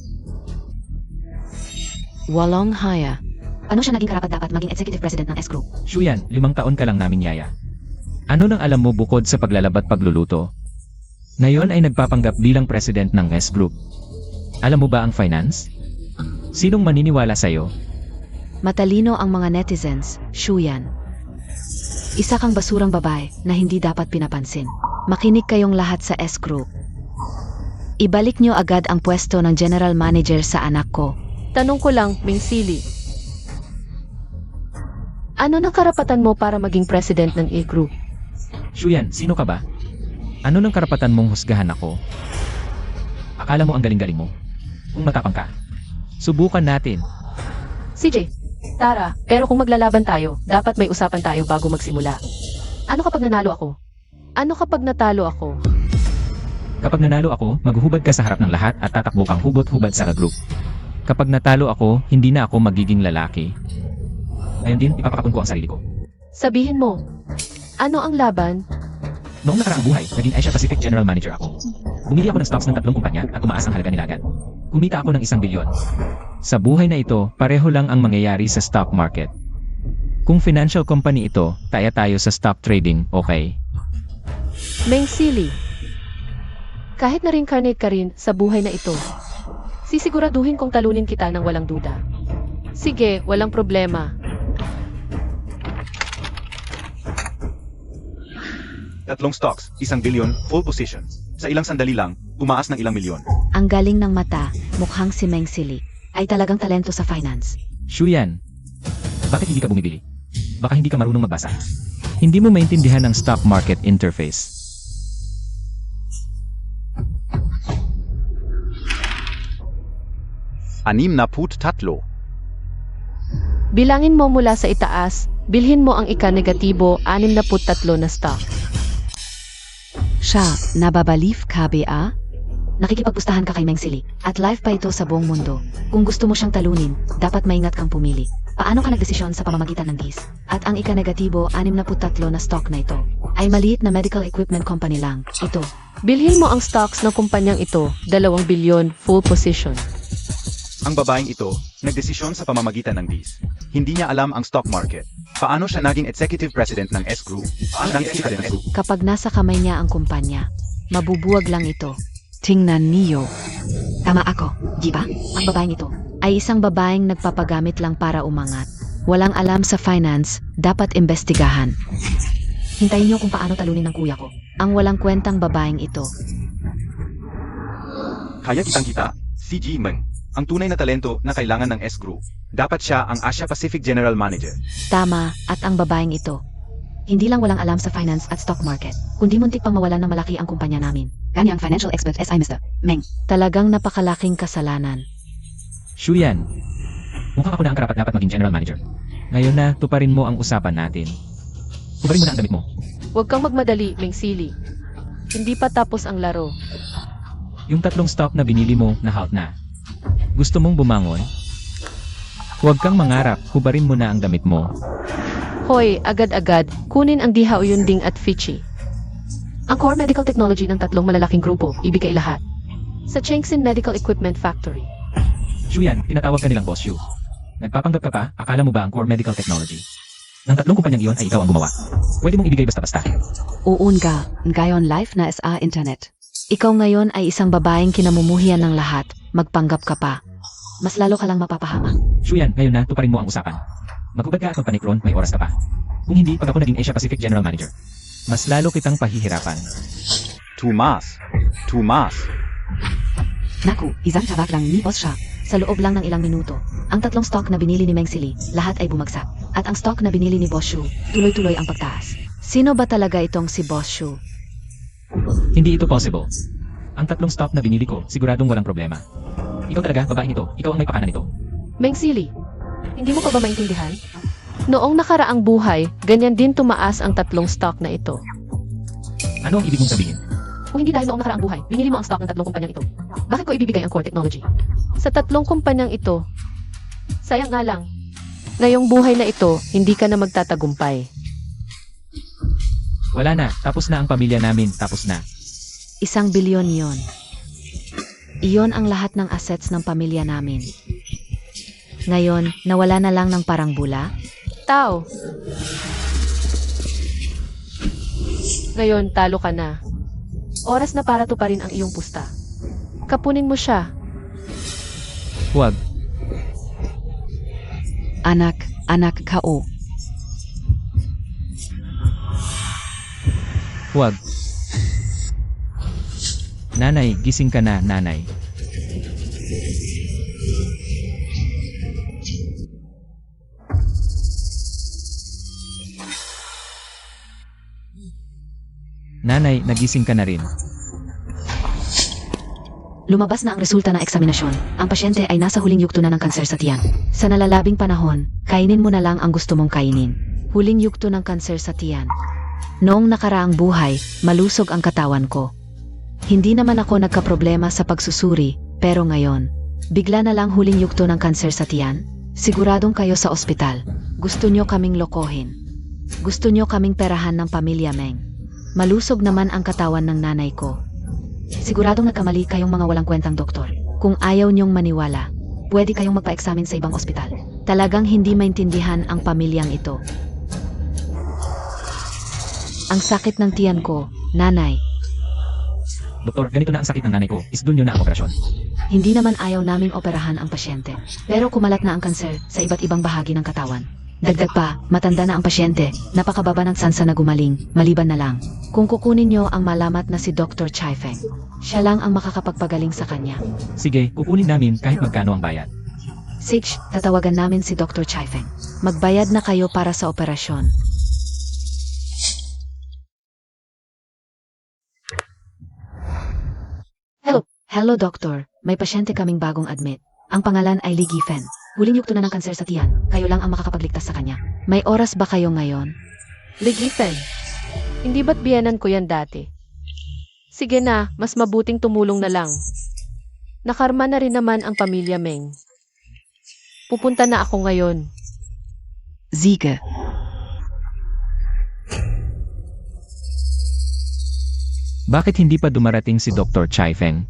Speaker 6: Walong haya.
Speaker 2: Ano siya naging karapat-dapat maging executive president ng S Group?
Speaker 4: Shuyan, 5 taon ka lang namin yaya. Ano nang alam mo bukod sa paglalabat pagluluto? Ngayon ay nagpapanggap bilang president ng S Group. Alam mo ba ang finance? Sinong maniniwala sa'yo?
Speaker 2: Matalino ang mga netizens, Shu yan. Isa kang basurang babae na hindi dapat pinapansin. Makinig kayong lahat sa S Group. Ibalik niyo agad ang pwesto ng general manager sa anak ko.
Speaker 1: Tanong ko lang, Ming Silly. Ano na karapatan mo para maging president ng A-Group?
Speaker 4: Shuyan, sino ka ba? Ano nang karapatan mong husgahan ako? Akala mo ang galing-galing mo? Kung matapang ka, subukan natin.
Speaker 1: CJ, Tara, pero kung maglalaban tayo, dapat may usapan tayo bago magsimula. Ano kapag nanalo ako? Ano kapag natalo ako?
Speaker 4: Kapag nanalo ako, maghuhubad ka sa harap ng lahat at tatakbo kang hubot-hubad sa group. Kapag natalo ako, hindi na ako magiging lalaki. Ngayon din, ipapakapon ko ang sarili ko.
Speaker 1: Sabihin mo, ano ang laban?
Speaker 4: Noong nakaraang buhay, naging Asia Pacific General Manager ako. Bumili ako ng stocks ng 3 kumpanya at tumaas ang halaga nila agad. Kumita ako ng 1 bilyon. Sa buhay na ito, pareho lang ang mangyayari sa stock market. Kung financial company ito, taya tayo sa stock trading, okay?
Speaker 1: Meng Silly. Kahit na-reincarnate ka rin sa buhay na ito, sisiguraduhin kong talunin kita ng walang duda. Sige, walang problema.
Speaker 5: Tatlong stocks, 1 billion, full position. Sa ilang sandali lang, tumaas ng ilang milyon.
Speaker 2: Ang galing ng mata, mukhang si Meng Silly. Ay talagang talento sa finance.
Speaker 4: Shuyan, bakit hindi ka bumibili? Baka hindi ka marunong magbasa. Hindi mo maintindihan ang stock market interface.
Speaker 5: 63.
Speaker 1: Bilangin mo mula sa itaas, bilhin mo ang ika-negatibo 63 na stock.
Speaker 3: Siya, nababalif KBA?
Speaker 2: Nakikipagpustahan ka kay Meng Sili at live pa ito sa buong mundo. Kung gusto mo siyang talunin, dapat maingat kang pumili. Paano ka nagdesisyon sa pamamagitan ng DIS? At ang ika-negatibo 63 na stock na ito ay maliit na medical equipment company lang. Ito.
Speaker 1: Bilhin mo ang stocks ng kumpanyang ito, 2 bilyon full position.
Speaker 5: Ang babaeng ito, nagdesisyon sa pamamagitan ng DIS. Hindi niya alam ang stock market. Paano siya naging executive president ng S Group?
Speaker 2: Kapag nasa kamay niya ang kumpanya, mabubuwag lang ito.
Speaker 3: Tingnan niyo.
Speaker 2: Tama ako, di ba? Ang babaeng ito ay isang babaeng nagpapagamit lang para umangat. Walang alam sa finance, dapat imbestigahan. Hintayin niyo kung paano talunin ng kuya ko. Ang walang kwentang babaeng ito.
Speaker 5: Kaya kitang-kita, si G. Meng, ang tunay na talento na kailangan ng S Group. Dapat siya ang Asia Pacific General Manager.
Speaker 2: Tama, at ang babaeng ito. Hindi lang walang alam sa finance at stock market, kundi muntik pang mawalan ng malaki ang kumpanya namin.
Speaker 3: Kanyang financial expert SI Mr. Meng.
Speaker 2: Talagang napakalaking kasalanan.
Speaker 4: Shuyan, mukha ako na ang karapat dapat maging general manager. Ngayon na, tuparin mo ang usapan natin. Hubarin mo na ang damit mo.
Speaker 1: Huwag kang magmadali, Meng Sili. Hindi pa tapos ang laro.
Speaker 4: Yung 3 stock na binili mo, na-halt na. Gusto mong bumangon? Huwag kang mangarap, hubarin mo na ang damit mo.
Speaker 1: Hoy, agad-agad, kunin ang Diha Uyunding at Fichi. Ang core medical technology ng 3 malalaking grupo, ibigay lahat. Sa Chengxin Medical Equipment Factory.
Speaker 4: Shuyan, tinatawag ka nilang Boss Shu. Nagpapanggap ka pa, akala mo ba ang core medical technology? Ng 3 kumpanyang iyon ay ikaw ang gumawa. Pwede mong ibigay basta-basta.
Speaker 3: Uunga, ngayon live na sa internet.
Speaker 2: Ikaw ngayon ay isang babaeng kinamumuhian ng lahat, magpanggap ka pa. Mas lalo ka lang mapapahama.
Speaker 4: Shuyan, ngayon na, tuparin mo ang usapan. Maghubad ka at magpanikron, may oras ka pa. Kung hindi, pag ako naging Asia Pacific General Manager, mas lalo kitang pahihirapan.
Speaker 5: Tumas.
Speaker 3: Naku, isang tawag lang ni boss siya.
Speaker 2: Sa loob lang ng ilang minuto, ang 3 stock na binili ni Meng Sili, lahat ay bumagsak. At ang stock na binili ni Boss Shu, tuloy-tuloy ang pagtaas. Sino ba talaga itong si Boss Shu?
Speaker 4: Hindi ito possible. Ang 3 stock na binili ko, siguradong walang problema. Ikaw talaga, babaeng ito, ikaw ang may pakana nito.
Speaker 1: Meng Sili, hindi mo pa ba maintindihan? Noong nakaraang buhay, ganyan din tumaas ang 3 stock na ito.
Speaker 4: Ano ang ibig mong sabihin?
Speaker 1: Kung hindi dahil noong nakaraang buhay, binili mo ang stock ng 3 kumpanyang ito. Bakit ko ibibigay ang core technology? Sa 3 kumpanyang ito, sayang nga lang. Ngayong buhay na ito, hindi ka na magtatagumpay.
Speaker 4: Wala na, tapos na ang pamilya namin, tapos na.
Speaker 2: 1 bilyon yon. Iyon ang lahat ng assets ng pamilya namin. Ngayon, nawala na lang ng parang bula.
Speaker 1: Tao. Ngayon, talo ka na. Oras na para tuparin ang iyong pusta. Kapunin mo siya.
Speaker 4: Huwag.
Speaker 3: Anak kao.
Speaker 4: Huwag. Nanay, gising ka na, nanay. Nanay, nagising ka na rin.
Speaker 2: Lumabas na ang resulta ng eksaminasyon. Ang pasyente ay nasa huling yugto na ng kanser sa tiyan. Sa nalalabing panahon, kainin mo na lang ang gusto mong kainin. Huling yugto ng kanser sa tiyan. Noong nakaraang buhay, malusog ang katawan ko. Hindi naman ako nagkaproblema sa pagsusuri, pero ngayon, bigla na lang huling yugto ng kanser sa tiyan. Siguradong kayo sa ospital. Gusto nyo kaming lokohin. Gusto nyo kaming perahan ng pamilya Meng. Malusog naman ang katawan ng nanay ko. Siguradong nagkamali kayong mga walang kwentang doktor. Kung ayaw niyong maniwala, pwede kayong magpa-examine sa ibang ospital. Talagang hindi maintindihan ang pamilyang ito. Ang sakit ng tiyan ko, nanay.
Speaker 4: Doktor, ganito na ang sakit ng nanay ko. Isdun nyo na ang operasyon.
Speaker 2: Hindi naman ayaw naming operahan ang pasyente. Pero kumalat na ang kanser sa iba't ibang bahagi ng katawan. Dagdag pa, matanda na ang pasyente, napakababa ng sansa na gumaling, maliban na lang. Kung kukunin niyo ang malamat na si Dr. Chai Feng, siya lang ang makakapagpagaling sa kanya.
Speaker 4: Sige, kukunin namin kahit magkano ang bayad.
Speaker 2: Six, tatawagan namin si Dr. Chai Feng. Magbayad na kayo para sa operasyon. Hello, doctor. May pasyente kaming bagong admit. Ang pangalan ay Lee Giffen. Huling yugto na ng kanser sa tiyan. Kayo lang ang makakapagligtas sa kanya. May oras ba kayo ngayon?
Speaker 1: Ligifen, hindi ba't biyanan ko yan dati? Sige na, mas mabuting tumulong na lang. Nakarma na rin naman ang pamilya Meng. Pupunta na ako ngayon.
Speaker 3: Siege.
Speaker 4: Bakit hindi pa dumarating si Dr. Chai Feng?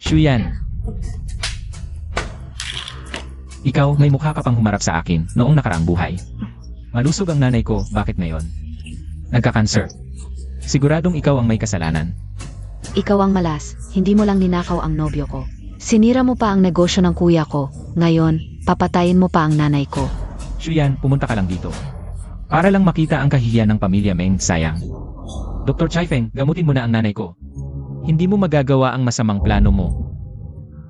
Speaker 4: Shuyan. Ikaw, may mukha ka pang humarap sa akin noong nakaraang buhay. Malusog ang nanay ko, bakit ngayon? Nagka-cancer. Siguradong ikaw ang may kasalanan.
Speaker 2: Ikaw ang malas. Hindi mo lang ninakaw ang nobyo ko. Sinira mo pa ang negosyo ng kuya ko. Ngayon, papatayin mo pa ang nanay ko.
Speaker 4: Shuyan, pumunta ka lang dito. Para lang makita ang kahihiyan ng pamilya Meng, sayang. Dr. Chai Feng, gamutin mo na ang nanay ko. Hindi mo magagawa ang masamang plano mo.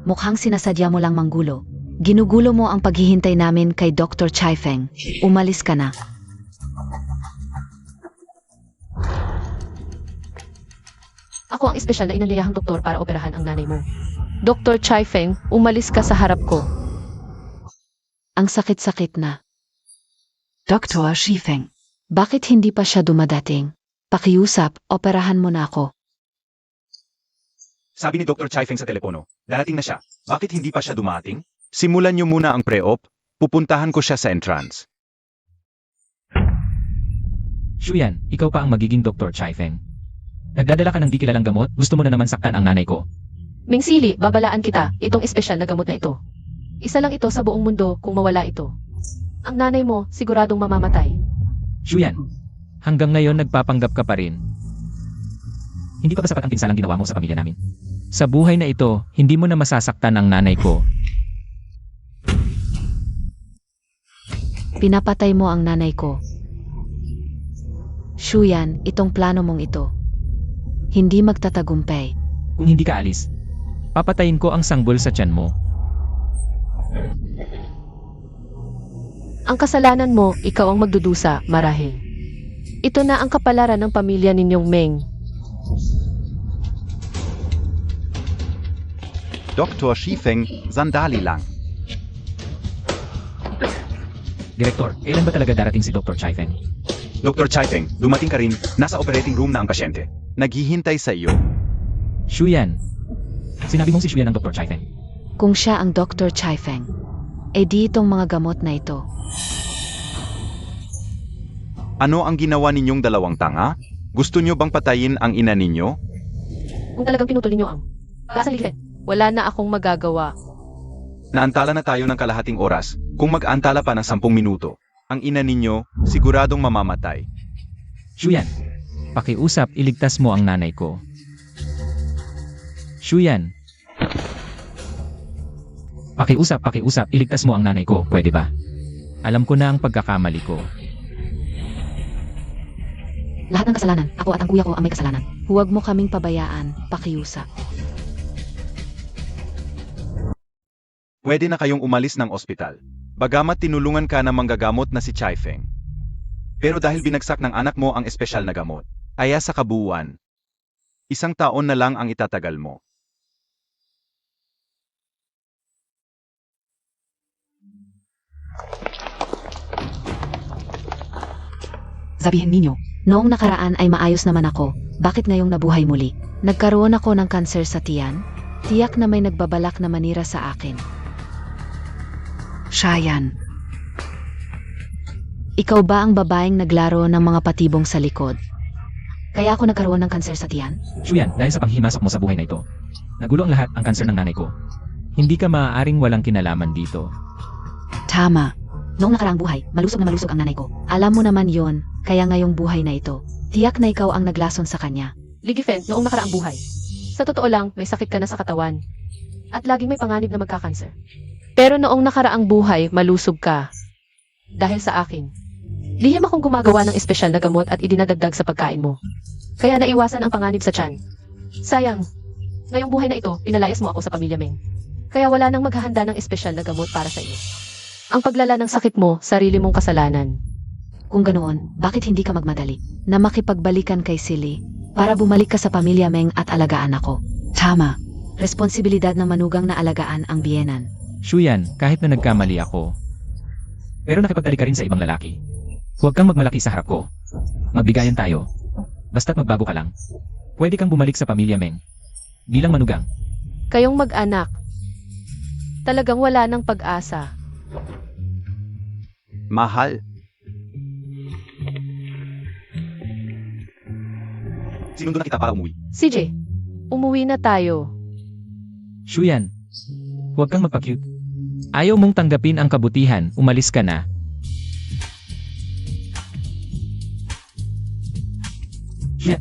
Speaker 2: Mukhang sinasadya mo lang manggulo. Ginugulo mo ang paghihintay namin kay Dr. Chai Feng. Umalis ka na.
Speaker 1: Ako ang espesyal na inaliyahang doktor para operahan ang nanay mo. Dr. Chai Feng, umalis ka sa harap ko.
Speaker 2: Ang sakit-sakit na.
Speaker 3: Dr. Shifeng.
Speaker 2: Bakit hindi pa siya dumadating? Pakiusap, operahan mo na ako.
Speaker 5: Sabi ni Dr. Chai Feng sa telepono, darating na siya. Bakit hindi pa siya dumating? Simulan niyo muna ang pre-op. Pupuntahan ko siya sa entrance.
Speaker 4: Shuyan, ikaw pa ang magiging Dr. Chai Feng. Nagdadala ka ng di kilalang gamot, gusto mo na naman saktan ang nanay ko.
Speaker 1: Ming Sili, babalaan kita, itong espesyal na gamot na ito. Isa lang ito sa buong mundo kung mawala ito. Ang nanay mo, siguradong mamamatay.
Speaker 4: Shuyan, hanggang ngayon nagpapanggap ka pa rin. Hindi pa ba sapat ang pinsalang ginawa mo sa pamilya namin? Sa buhay na ito, hindi mo na masasaktan ang nanay ko.
Speaker 2: Pinapatay mo ang nanay ko. Shuyan, itong plano mong ito. Hindi magtatagumpay.
Speaker 4: Kung hindi ka alis, papatayin ko ang sanggol sa tiyan mo.
Speaker 1: Ang kasalanan mo, ikaw ang magdudusa, marahil. Ito na ang kapalaran ng pamilya ninyong Meng.
Speaker 5: Dr. Shifeng, sandali lang.
Speaker 4: Direktor, kailan ba talaga darating si Dr. Chai Feng?
Speaker 5: Dr. Chai Feng, dumating ka rin. Nasa operating room na ang pasyente. Naghihintay sa iyo.
Speaker 4: Shuyan, sinabi mong si Shuyan ang Dr. Chai Feng.
Speaker 2: Kung siya ang Dr. Chai Feng, eh di itong mga gamot na ito.
Speaker 5: Ano ang ginawa ninyong dalawang tanga? Gusto nyo bang patayin ang ina ninyo?
Speaker 1: Kung talagang pinutol ninyo ang kasalihan, wala na akong magagawa.
Speaker 5: Naantala na tayo ng kalahating oras. Kung mag-aantala pa ng 10 minuto, ang ina ninyo siguradong mamamatay.
Speaker 4: Shuyan, pakiusap, iligtas mo ang nanay ko. Shuyan. Pakiusap, iligtas mo ang nanay ko, pwede ba? Alam ko na ang pagkakamali ko.
Speaker 2: Lahat ng kasalanan, ako at ang kuya ko ang may kasalanan. Huwag mo kaming pabayaan, pakiusap.
Speaker 5: Pwede na kayong umalis ng ospital. Bagamat tinulungan ka ng manggagamot na si Chai Feng. Pero dahil binagsak ng anak mo ang espesyal na gamot, aya sa kabuuan, 1 taon na lang ang itatagal mo.
Speaker 3: Sabihin ninyo.
Speaker 2: Noong nakaraan ay maayos naman ako. Bakit ngayong nabuhay muli? Nagkaroon ako ng kanser sa tiyan? Tiyak na may nagbabalak na manira sa akin.
Speaker 3: Shayan.
Speaker 2: Ikaw ba ang babaeng naglaro ng mga patibong sa likod? Kaya ako nagkaroon ng kanser sa tiyan?
Speaker 4: Shuyan, dahil sa panghimasok mo sa buhay na ito, nagulo ang lahat ang kanser ng nanay ko. Hindi ka maaaring walang kinalaman dito.
Speaker 3: Tama.
Speaker 2: Noong nakaraang buhay, malusog na malusog ang nanay ko. Alam mo naman yon, kaya ngayong buhay na ito, tiyak na ikaw ang naglason sa kanya.
Speaker 1: Ligifen, noong nakaraang buhay. Sa totoo lang, may sakit ka na sa katawan. At laging may panganib na magkakanser. Pero noong nakaraang buhay, malusog ka. Dahil sa akin. Lihim akong gumagawa ng espesyal na gamot at idinadagdag sa pagkain mo. Kaya naiwasan ang panganib sa tiyan. Sayang, ngayong buhay na ito, pinalayas mo ako sa pamilya Meng. Kaya wala nang maghahanda ng espesyal na gamot para sa iyo. Ang paglala ng sakit mo, sarili mong kasalanan.
Speaker 2: Kung ganoon, bakit hindi ka magmadali na makipagbalikan kay Silly para bumalik ka sa pamilya Meng at alagaan ako?
Speaker 3: Tama.
Speaker 2: Responsibilidad ng manugang na alagaan ang biyenan.
Speaker 4: Shuyan, kahit na nagkamali ako. Pero nakipagtali ka rin sa ibang lalaki. Huwag kang magmalaki sa harap ko. Magbigayan tayo. Basta't magbago ka lang. Pwede kang bumalik sa pamilya Meng. Bilang manugang.
Speaker 1: Kayong mag-anak. Talagang wala ng pag-asa.
Speaker 5: Mahal. Sinundo na kita para umuwi.
Speaker 1: CJ, umuwi na tayo.
Speaker 4: Shuyan, huwag kang magpa-cute. Ayaw mong tanggapin ang kabutihan, umalis ka na. Shit.